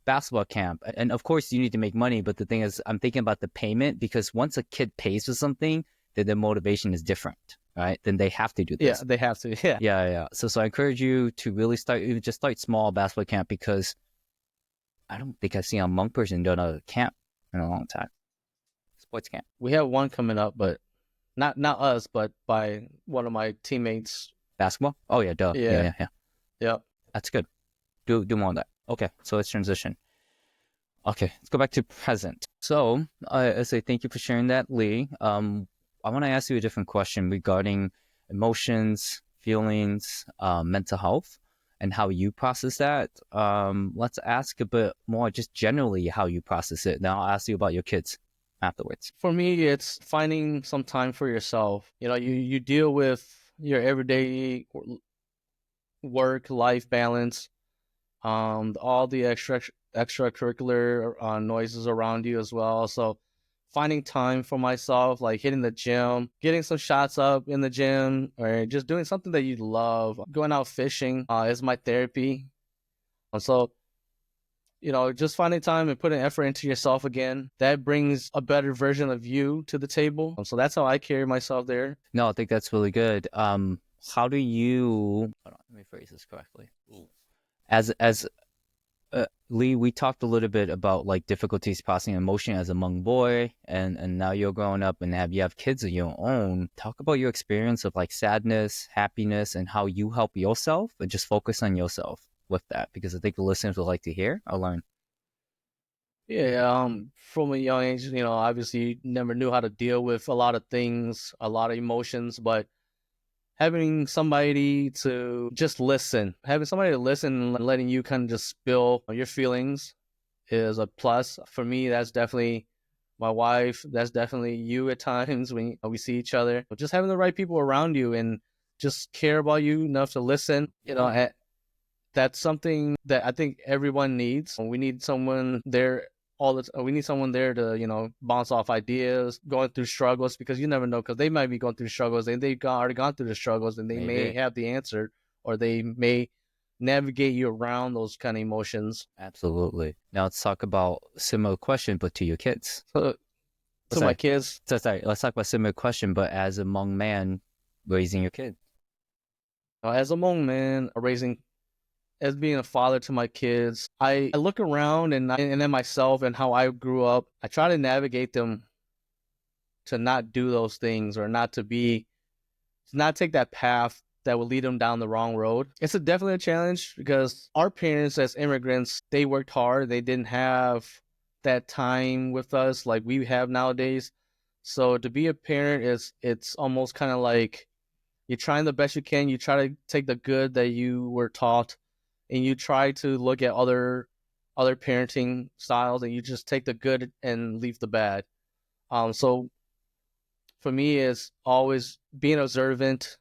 basketball camp. And of course you need to make money, but the thing is, I'm thinking about the payment, because once a kid pays for something, then their motivation is different, right? Then they have to do this. Yeah, they have to. Yeah. So I encourage you to really start small basketball camp, because I don't think I've seen a Hmong person doing a camp in a long time. Sports camp. We have one coming up, but not us, but by one of my teammates. Basketball? Oh yeah, duh. Yeah. Yep. That's good. Do more of that. Okay, so let's transition. Okay, let's go back to present. So I say thank you for sharing that, Lee. I want to ask you a different question regarding emotions, feelings, mental health, and how you process that. Let's ask a bit more just generally how you process it. Now I'll ask you about your kids afterwards. For me, it's finding some time for yourself. You deal with your everyday work-life balance, all the extracurricular noises around you as well. So finding time for myself, like hitting the gym, getting some shots up in the gym, or just doing something that you love. Going out fishing is my therapy. So, just finding time and putting effort into yourself again, that brings a better version of you to the table. So that's how I carry myself there. No, I think that's really good. How do you, hold on, let me phrase this correctly. As Lee, we talked a little bit about like difficulties processing emotion as a Hmong boy, and now you're growing up and you have kids of your own. Talk about your experience of like sadness, happiness, and how you help yourself, and just focus on yourself with that, because I think the listeners would like to hear or learn. Yeah, from a young age, obviously never knew how to deal with a lot of things, a lot of emotions, but having somebody to just listen, and letting you kind of just spill your feelings is a plus. For me, that's definitely my wife. That's definitely you at times when we see each other. But just having the right people around you and just care about you enough to listen, that that's something that I think everyone needs. We need someone there we need someone there to, bounce off ideas, going through struggles, because you never know, because they might be going through struggles and they've already gone through the struggles, and they may have the answer, or they may navigate you around those kind of emotions. Absolutely. Now let's talk about a similar question, but to your kids. To my kids. Sorry, let's talk about similar question, but as a Hmong man raising your kid. As a Hmong man, as being a father to my kids, I look around and then myself and how I grew up. I try to navigate them to not do those things, or not take that path that will lead them down the wrong road. It's definitely a challenge, because our parents as immigrants, they worked hard. They didn't have that time with us like we have nowadays. So to be a parent it's almost kind of like you're trying the best you can. You try to take the good that you were taught, and you try to look at other parenting styles, and you just take the good and leave the bad. So for me, it's always being observant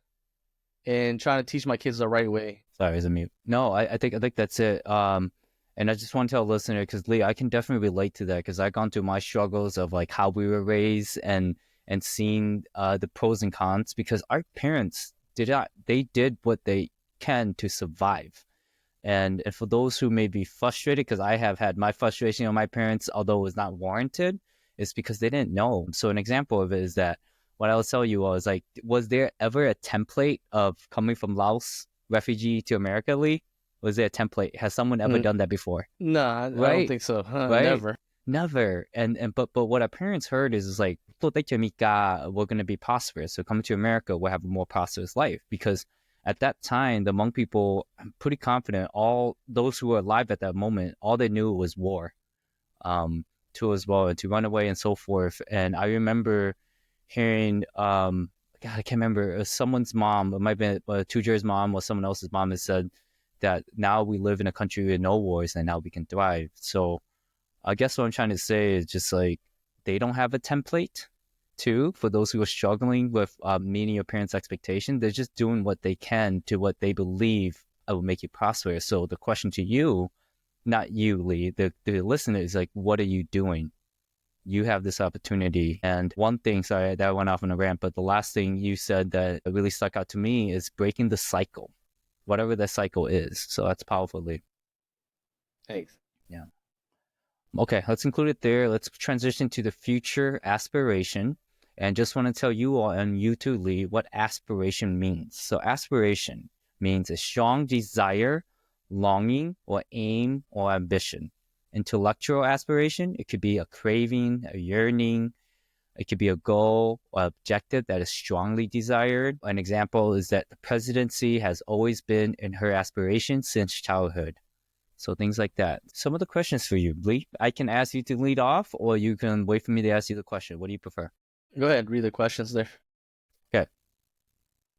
and trying to teach my kids the right way. Sorry, is it mute? No, I think that's it. And I just want to tell listener, because Lee, I can definitely relate to that, because I've gone through my struggles of like how we were raised and seeing the pros and cons, because our parents they did what they can to survive. And for those who may be frustrated, because I have had my frustration on my parents, although it was not warranted, it's because they didn't know. So an example of it is that what I'll tell you was like, was there ever a template of coming from Laos, refugee to America, Lee? Was there a template? Has someone ever done that before? No, I don't think so. Right? Never. But what our parents heard is like, we're going to be prosperous. So coming to America, we'll have a more prosperous life. Because at that time, the Hmong people, I'm pretty confident, all those who were alive at that moment, all they knew was war, to as well, and to run away and so forth. And I remember hearing, God, I can't remember, it was someone's mom, it might have been Tujer's mom or someone else's mom, that said that now we live in a country with no wars and now we can thrive. So I guess what I'm trying to say is just like, they don't have a template too, for those who are struggling with meeting your parents' expectation. They're just doing what they can to what they believe will make you prosperous. So the question to you, not you, Lee, the listener, is like, what are you doing? You have this opportunity. And one thing, sorry, that went off on a rant, but the last thing you said that really stuck out to me is breaking the cycle, whatever that cycle is. So that's powerful, Lee. Thanks. Yeah. Okay, let's include it there. Let's transition to the future aspiration. And just want to tell you all, and you too, Lee, what aspiration means. So aspiration means a strong desire, longing, or aim, or ambition. Intellectual aspiration, it could be a craving, a yearning. It could be a goal or objective that is strongly desired. An example is that the presidency has always been in her aspiration since childhood. So things like that. Some of the questions for you, Lee. I can ask you to lead off, or you can wait for me to ask you the question. What do you prefer? Go ahead, read the questions there. Okay.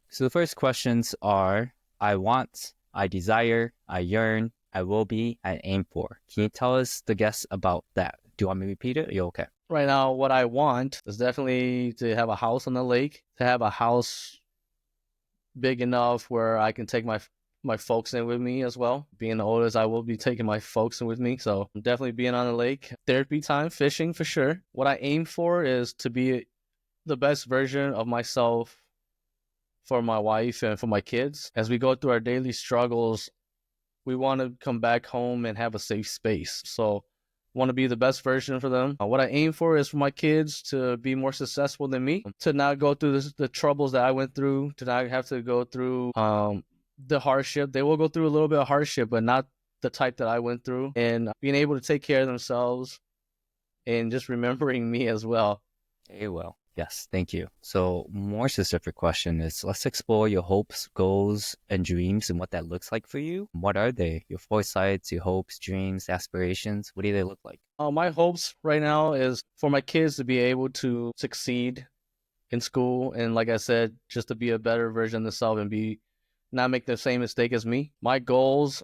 So the first questions are, I want, I desire, I yearn, I will be, I aim for. Can you tell us, the guests, about that? Do you want me to repeat it? Are you okay? Right now, what I want is definitely to have a house on the lake, to have a house big enough where I can take my folks in with me as well. Being the oldest, I will be taking my folks in with me. So definitely being on the lake. Therapy time, fishing for sure. What I aim for is to be the best version of myself for my wife and for my kids. As we go through our daily struggles, we want to come back home and have a safe space. So want to be the best version for them. What I aim for is for my kids to be more successful than me, to not go through the troubles that I went through, to not have to go through the hardship. They will go through a little bit of hardship, but not the type that I went through. And being able to take care of themselves and just remembering me as well. Very well. Yes, thank you. So more specific question is, let's explore your hopes, goals, and dreams and what that looks like for you. What are they? Your foresights, your hopes, dreams, aspirations. What do they look like? My hopes right now is for my kids to be able to succeed in school. And like I said, just to be a better version of themselves and not make the same mistake as me. My goals,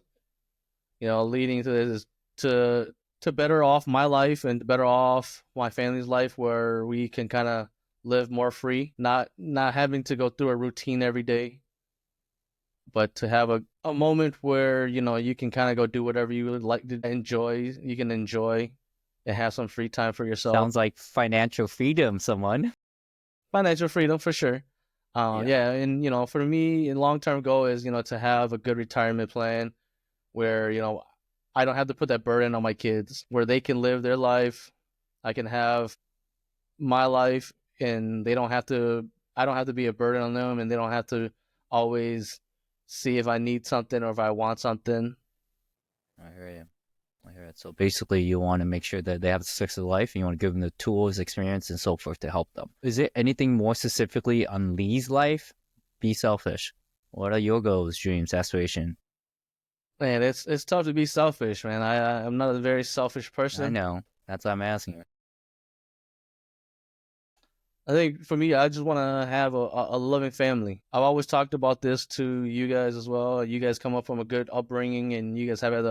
leading to this is to better off my life and to better off my family's life, where we can kind of live more free, not having to go through a routine every day, but to have a moment where, you can kind of go do whatever you would like to enjoy, you can enjoy and have some free time for yourself. Sounds like financial freedom, someone. Financial freedom for sure. Yeah. And, for me, a long-term goal is, to have a good retirement plan where, I don't have to put that burden on my kids, where they can live their life. I can have my life and I don't have to be a burden on them, and they don't have to always see if I need something or if I want something. I hear you. So basically, you want to make sure that they have a successful life, and you want to give them the tools, experience, and so forth to help them. Is there anything more specifically on Lee's life? Be selfish. What are your goals, dreams, aspirations? Man, it's tough to be selfish, man. I'm not a very selfish person. I know. That's why I'm asking. I think for me, I just want to have a loving family. I've always talked about this to you guys as well. You guys come up from a good upbringing, and you guys have had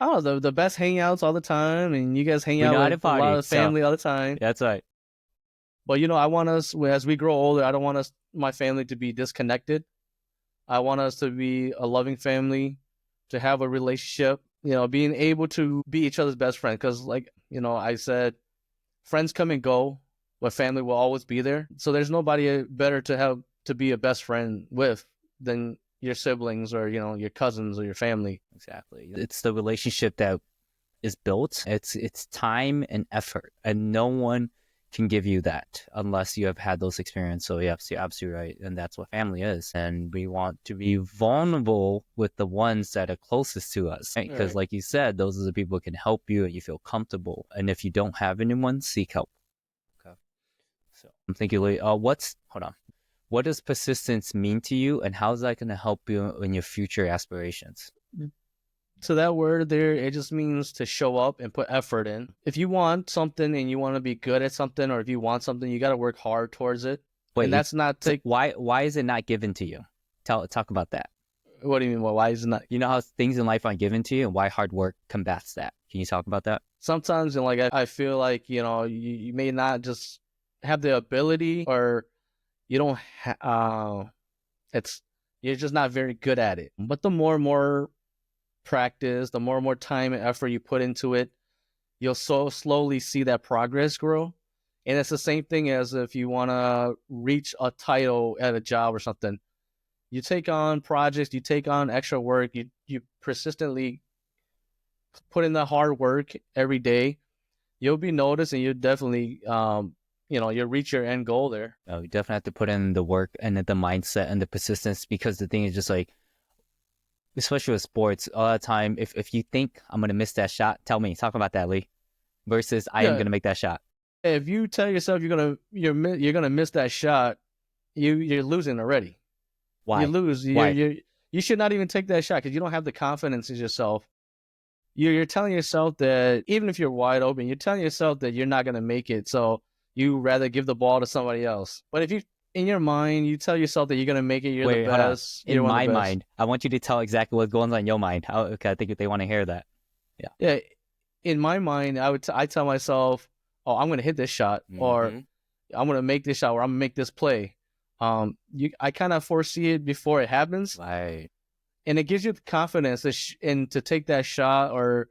the best hangouts all the time, and you guys hang out with a lot of family all the time. That's right. But I want us, as we grow older, I don't want my family to be disconnected. I want us to be a loving family, to have a relationship, being able to be each other's best friend. Because, I said, friends come and go, but family will always be there. So there's nobody better to be a best friend with than your siblings or, your cousins or your family. Exactly. It's the relationship that is built. It's time and effort, and no one can give you that unless you have had those experiences. So yes, you're absolutely right. And that's what family is. And we want to be vulnerable with the ones that are closest to us. Right? Because like you said, those are the people who can help you and you feel comfortable. And if you don't have anyone, seek help. Okay. So I'm thinking, what does persistence mean to you, and how is that going to help you in your future aspirations? So that word there, it just means to show up and put effort in. If you want something and you want to be good at something, or if you want something, you got to work hard towards it. Wait, and that's not why is it not given to you? Talk about that. What do you mean? Why is it not? You know how things in life aren't given to you, and why hard work combats that? Can you talk about that? Sometimes, I feel like you may not just have the ability, or you don't. You're just not very good at it. But the more and more practice, the more and more time and effort you put into it, you'll so slowly see that progress grow. And it's the same thing as if you want to reach a title at a job or something. You take on projects, you take on extra work, you persistently put in the hard work every day, you'll be noticed, and you'll definitely you'll reach your end goal there. Oh, you definitely have to put in the work and the mindset and the persistence, because the thing is just like, especially with sports, all the time, if you think I'm going to miss that shot, talk about that, Lee, versus I am going to make that shot. If you tell yourself you're going to miss that shot, you're losing already. Why? You lose. Why? You should not even take that shot, because you don't have the confidence in yourself. You're telling yourself that even if you're wide open, you're telling yourself that you're not going to make it. So you rather give the ball to somebody else. But if you, in your mind, you tell yourself that you're going to make it, you're the best. In my mind, I want you to tell exactly what's going on in your mind. Okay, I think they want to hear that. Yeah. Yeah. In my mind, I tell myself, oh, I'm going to hit this shot, or I'm going to make this shot, or I'm going to make this play. I kind of foresee it before it happens. Right. And it gives you the confidence to take that shot, or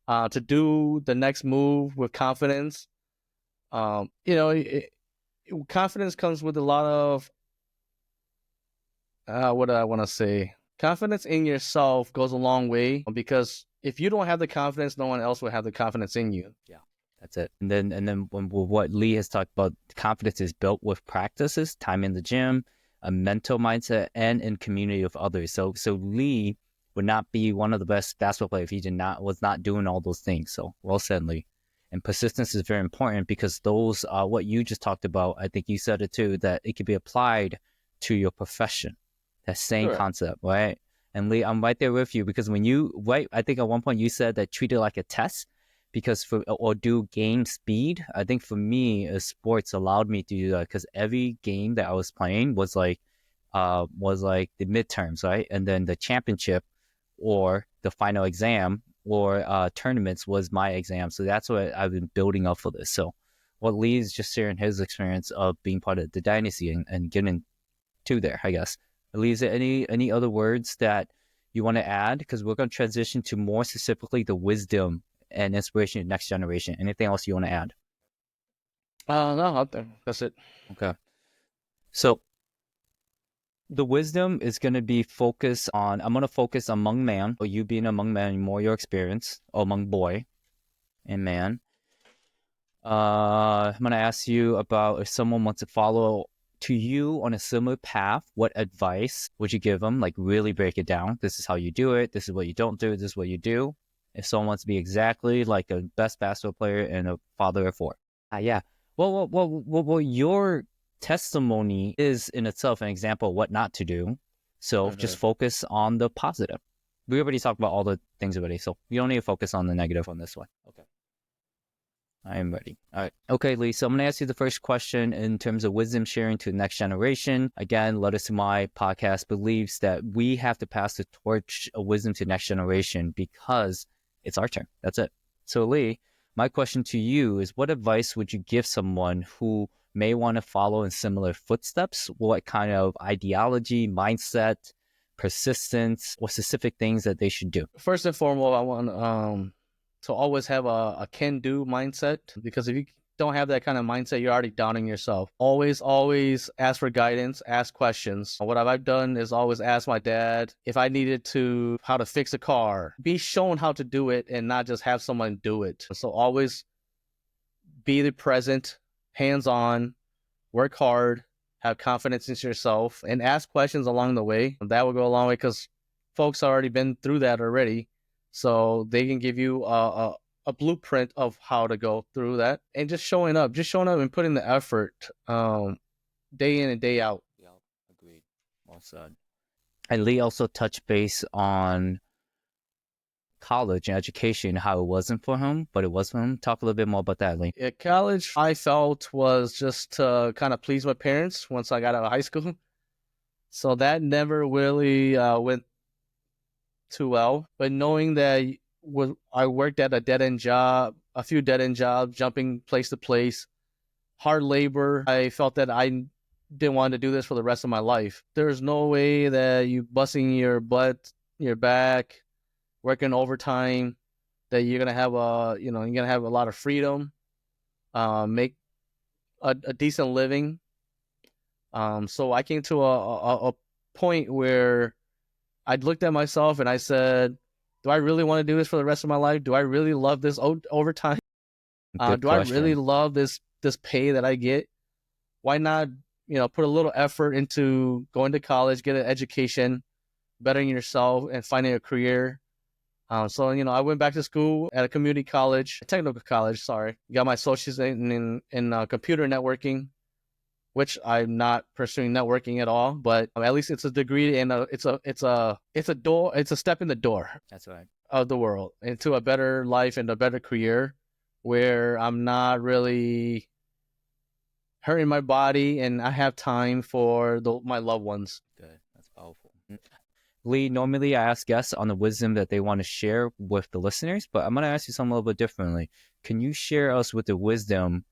to do the next move with confidence. Confidence comes with a lot of, what do I want to say? Confidence in yourself goes a long way, because if you don't have the confidence, no one else will have the confidence in you. Yeah, that's it. And then what Lee has talked about, confidence is built with practices, time in the gym, a mental mindset, and in community with others. So Lee would not be one of the best basketball players if he was not doing all those things. So well said, Lee. And persistence is very important, because those are what you just talked about. I think you said it too, that it could be applied to your profession. That same concept, right? And Lee, I'm right there with you, because I think at one point you said that treat it like a test, or do game speed. I think for me, sports allowed me to do that, because every game that I was playing was like the midterms, right? And then the championship or the final exam or tournaments was my exam. So that's what I've been building up for this. So what Lee's just sharing his experience of being part of the dynasty and getting to there, I guess. Lee, is there any other words that you want to add? Because we're going to transition to more specifically the wisdom and inspiration of next generation. Anything else you want to add? No, that's it. Okay. So the wisdom is going to be focused on, I'm going to focus on Hmong man, or you being a Hmong man, more your experience, or Hmong boy and man. I'm going to ask you about if someone wants to follow to you on a similar path, what advice would you give them? Like really break it down. This is how you do it. This is what you don't do. This is what you do. If someone wants to be exactly like a best basketball player and a father of four. Yeah. Well, your testimony is in itself an example of what not to do. So just focus on the positive. We already talked about all the things already, so you don't need to focus on the negative on this one. Okay. I am ready. All right. Okay, Lee. So I'm going to ask you the first question in terms of wisdom sharing to the next generation. Again, Letters Tou Mai Podcast believes that we have to pass the torch of wisdom to the next generation because it's our turn. That's it. So, Lee, my question to you is, what advice would you give someone who may want to follow in similar footsteps? What kind of ideology, mindset, persistence, or specific things that they should do? First and foremost, I want to always have a can-do mindset, because if you don't have that kind of mindset, you're already doubting yourself. Always ask for guidance, ask questions. What I've done is always ask my dad if I needed to, how to fix a car. Be shown how to do it and not just have someone do it. So always be the present, hands-on, work hard, have confidence in yourself, and ask questions along the way. That will go a long way, because folks already been through that already. So they can give you a blueprint of how to go through that, and just showing up and putting the effort day in and day out. Yeah, agreed. Well said. And Lee also touched base on college and education, how it wasn't for him, but it was for him. Talk a little bit more about that, Lee. At college, I felt was just to kind of please my parents once I got out of high school. So that never really went too well. But knowing that I worked at a few dead-end jobs, jumping place to place, hard labor, I felt that I didn't want to do this for the rest of my life. There's no way that you busting your butt, your back, working overtime, that you're gonna have you're gonna have a lot of freedom, make a decent living. So I came to a point where I looked at myself and I said, do I really want to do this for the rest of my life? Do I really love this overtime? Good Do question. I really love this pay that I get? Why not, put a little effort into going to college, get an education, bettering yourself, and finding a career? So I went back to school at a community college, a technical college. Sorry, got my associates in computer networking, which I'm not pursuing networking at all. But at least it's a degree, and it's a door. It's a step in the door. That's right. Of the world into a better life and a better career, where I'm not really hurting my body and I have time for my loved ones. Good. That's powerful. Lee, normally I ask guests on the wisdom that they want to share with the listeners, but I'm going to ask you something a little bit differently. Can you share us with the wisdom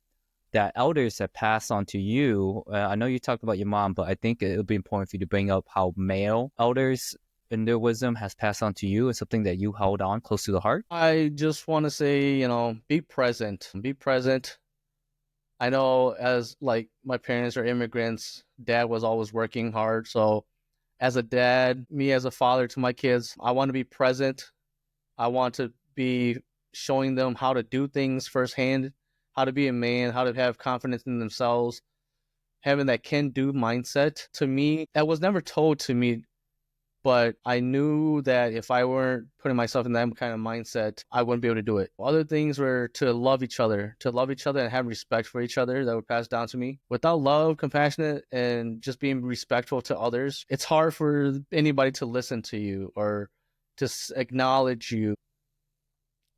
that elders have passed on to you? I know you talked about your mom, but I think it would be important for you to bring up how male elders and their wisdom has passed on to you, and something that you held on close to the heart. I just want to say, be present. Be present. I know, as like my parents are immigrants, dad was always working hard. So as a dad, me as a father to my kids, I want to be present. I want to be showing them how to do things firsthand, how to be a man, how to have confidence in themselves, having that can-do mindset. To me, that was never told to me, but I knew that if I weren't putting myself in that kind of mindset, I wouldn't be able to do it. Other things were to love each other and have respect for each other, that would pass down to me. Without love, compassionate, and just being respectful to others, it's hard for anybody to listen to you or to acknowledge you.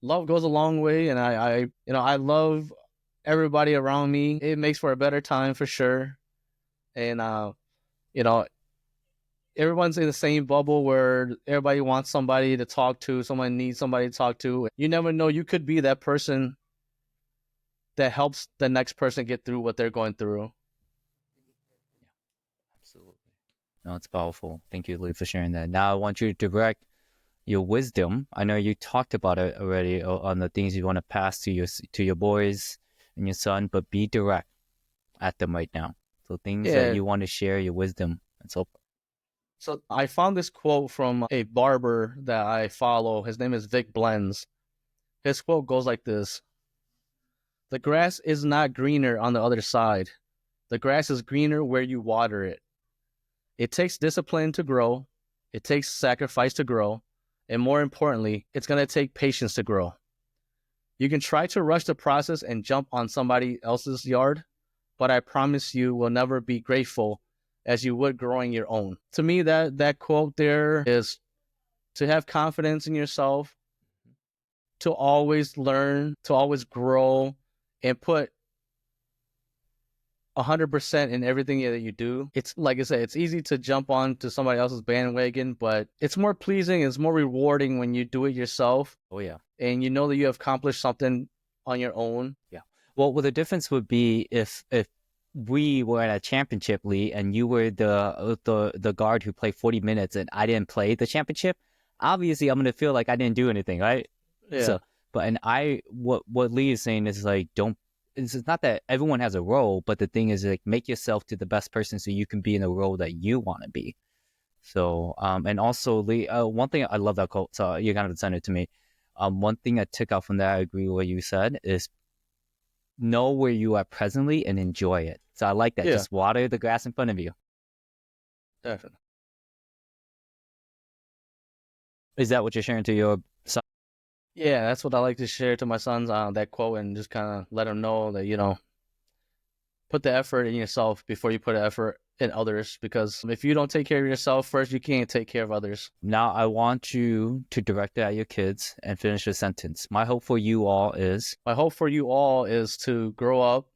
Love goes a long way, and I love everybody around me. It makes for a better time for sure. And everyone's in the same bubble where everybody wants somebody to talk to, someone needs somebody to talk to. You never know, you could be that person that helps the next person get through what they're going through. Absolutely. No, it's powerful. Thank you, Lee, for sharing that. Now I want you to direct your wisdom. I know you talked about it already on the things you want to pass to your boys and your son, but be direct at them right now. So things that Yeah. you want to share, your wisdom, and so forth. So I found this quote from a barber that I follow. His name is Vic Blends. His quote goes like this: "The grass is not greener on the other side. The grass is greener where you water it. It takes discipline to grow. It takes sacrifice to grow. And more importantly, it's going to take patience to grow. You can try to rush the process and jump on somebody else's yard, but I promise you will never be grateful as you would growing your own." To me, that quote there is to have confidence in yourself, to always learn, to always grow, and put 100% in everything that you do. It's like I said, it's easy to jump on to somebody else's bandwagon, but it's more pleasing, it's more rewarding when you do it yourself. Oh yeah. And you know that you have accomplished something on your own. Yeah. Well, the difference would be if we were at a championship, Lee, and you were the guard who played 40 minutes and I didn't play the championship. Obviously, I'm gonna feel like I didn't do anything, right? Yeah. So, what Lee is saying is like, don't. It's not that everyone has a role, but the thing is like, make yourself to the best person so you can be in the role that you want to be. So, and also Lee, one thing I love that quote. So you kind of sent it to me. One thing I took out from that, I agree with what you said, is know where you are presently and enjoy it. So I like that. Yeah. Just water the grass in front of you. Definitely. Is that what you're sharing to your son? Yeah, that's what I like to share to my sons, that quote, and just kind of let them know that, put the effort in yourself before you put effort in others, because if you don't take care of yourself first, you can't take care of others. Now I want you to direct it at your kids and finish the sentence. My hope for you all is to grow up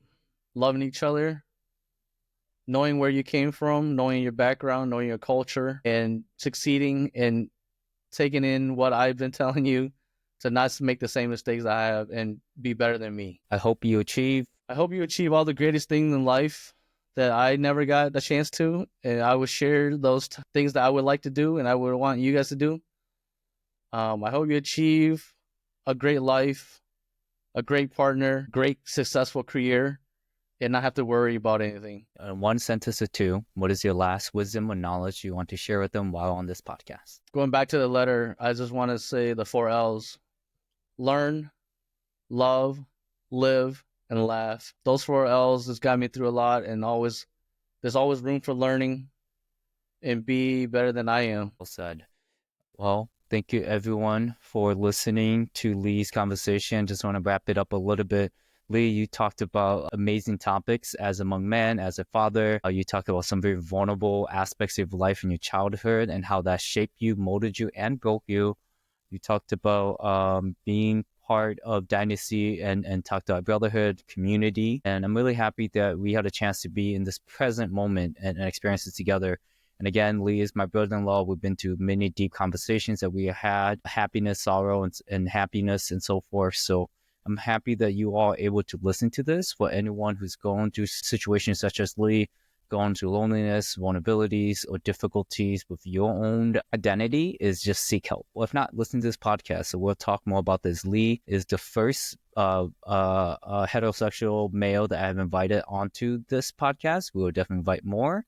loving each other, knowing where you came from, knowing your background, knowing your culture, and succeeding and taking in what I've been telling you, to not make the same mistakes I have and be better than me. I hope you achieve all the greatest things in life that I never got a chance to, and I would share those things that I would like to do and I would want you guys to do. I hope you achieve a great life, a great partner, great successful career, and not have to worry about anything. one sentence or two. What is your last wisdom or knowledge you want to share with them while on this podcast? Going back to the letter, I just want to say the 4 L's: learn, love, live, and laugh. Those 4 L's has got me through a lot, and there's always room for learning and be better than I am. Well said. Well, thank you everyone for listening to Lee's conversation. Just want to wrap it up a little bit. Lee, you talked about amazing topics as a Hmong man, as a father. You talked about some very vulnerable aspects of life in your childhood and how that shaped you, molded you, and broke you. You talked about being part of Dynasty and talked about brotherhood, community. And I'm really happy that we had a chance to be in this present moment and experience it together. And again, Lee is my brother-in-law. We've been to many deep conversations that we had, happiness, sorrow, and happiness, and so forth. So I'm happy that you all are able to listen to this. For anyone who's going through situations such as Lee, going through loneliness, vulnerabilities, or difficulties with your own identity, is just seek help. Well, if not, listen to this podcast. So we'll talk more about this. Lee is the first heterosexual male that I have invited onto this podcast. We will definitely invite more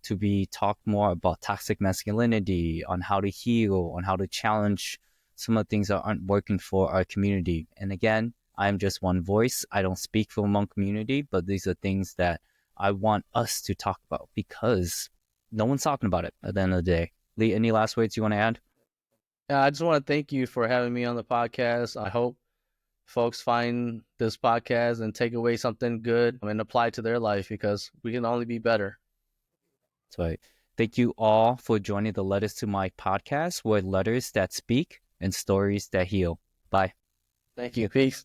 to be talk more about toxic masculinity, on how to heal, on how to challenge some of the things that aren't working for our community. And again, I'm just one voice. I don't speak for Hmong community, but these are things that I want us to talk about because no one's talking about it at the end of the day. Lee, any last words you want to add? Yeah, I just want to thank you for having me on the podcast. I hope folks find this podcast and take away something good and apply to their life, because we can only be better. That's right. Thank you all for joining the Letters Tou Mai Podcast, where letters that speak and stories that heal. Bye. Thank you. Peace.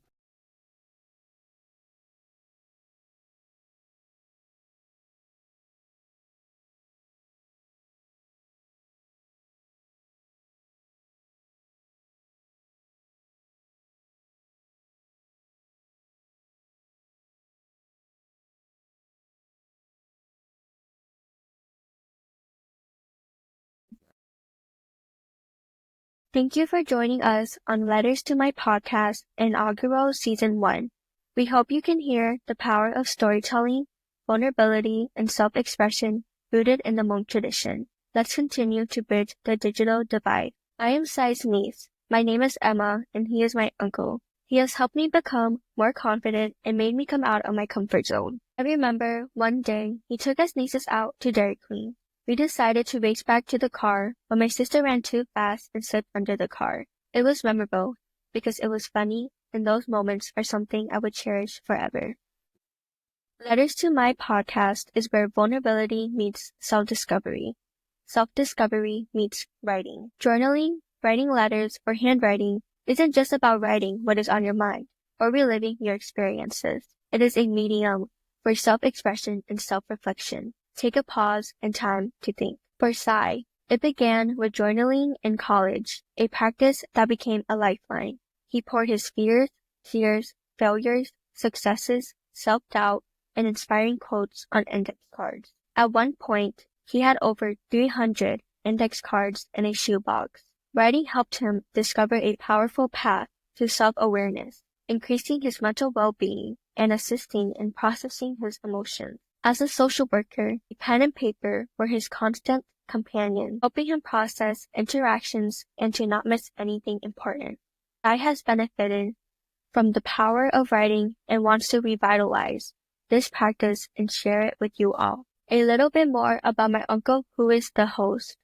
Thank you for joining us on Letters to My Podcast inaugural Season 1. We hope you can hear the power of storytelling, vulnerability, and self-expression rooted in the Hmong tradition. Let's continue to bridge the digital divide. I am Sai's niece. My name is Emma, and he is my uncle. He has helped me become more confident and made me come out of my comfort zone. I remember one day he took us nieces out to Dairy Queen. We decided to race back to the car, but my sister ran too fast and slipped under the car. It was memorable because it was funny, and those moments are something I would cherish forever. Letters to My Podcast is where vulnerability meets self-discovery. Self-discovery meets writing. Journaling, writing letters, or handwriting isn't just about writing what is on your mind or reliving your experiences. It is a medium for self-expression and self-reflection. Take a pause and time to think. For Sai, it began with journaling in college, a practice that became a lifeline. He poured his fears, failures, successes, self-doubt, and inspiring quotes on index cards. At one point, he had over 300 index cards in a shoebox. Writing helped him discover a powerful path to self-awareness, increasing his mental well-being and assisting in processing his emotions. As a social worker, pen and paper were his constant companion, helping him process interactions and to not miss anything important. Sai has benefited from the power of writing and wants to revitalize this practice and share it with you all. A little bit more about my uncle, who is the host.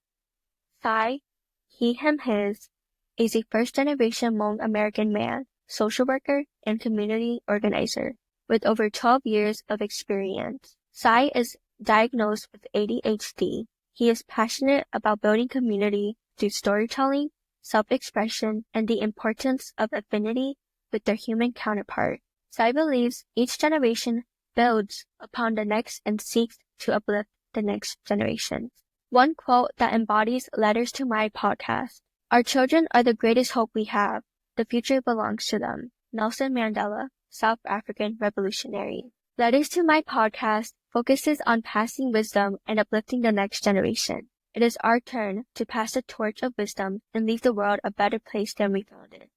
Sai, he, him, his, is a first-generation Hmong American man, social worker, and community organizer with over 12 years of experience. Sai is diagnosed with ADHD. He is passionate about building community through storytelling, self-expression, and the importance of affinity with their human counterpart. Sai believes each generation builds upon the next and seeks to uplift the next generation. One quote that embodies Letters to My Podcast. Our children are the greatest hope we have. The future belongs to them. Nelson Mandela, South African revolutionary. Letters to My Podcast focuses on passing wisdom and uplifting the next generation. It is our turn to pass the torch of wisdom and leave the world a better place than we found it.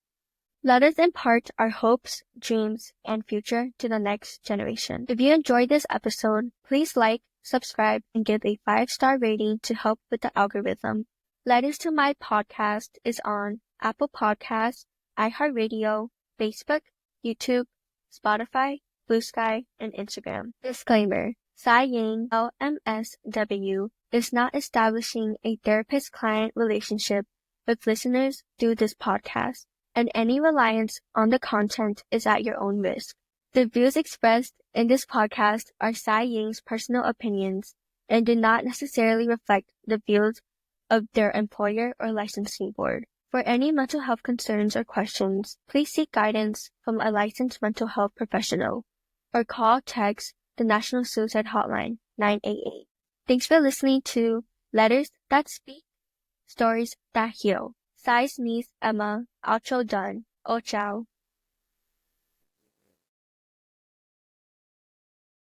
Let us impart our hopes, dreams, and future to the next generation. If you enjoyed this episode, please like, subscribe, and give a 5-star rating to help with the algorithm. Letters to My Podcast is on Apple Podcasts, iHeartRadio, Facebook, YouTube, Spotify, Blue Sky, and Instagram. Disclaimer: Sai Ying, LMSW, is not establishing a therapist-client relationship with listeners through this podcast, and any reliance on the content is at your own risk. The views expressed in this podcast are Sai Ying's personal opinions and do not necessarily reflect the views of their employer or licensing board. For any mental health concerns or questions, please seek guidance from a licensed mental health professional or call or text the National Suicide Hotline 988. Thanks for listening to Letters That Speak, Stories That Heal. Sai's niece Emma, outro done. Oh, ciao.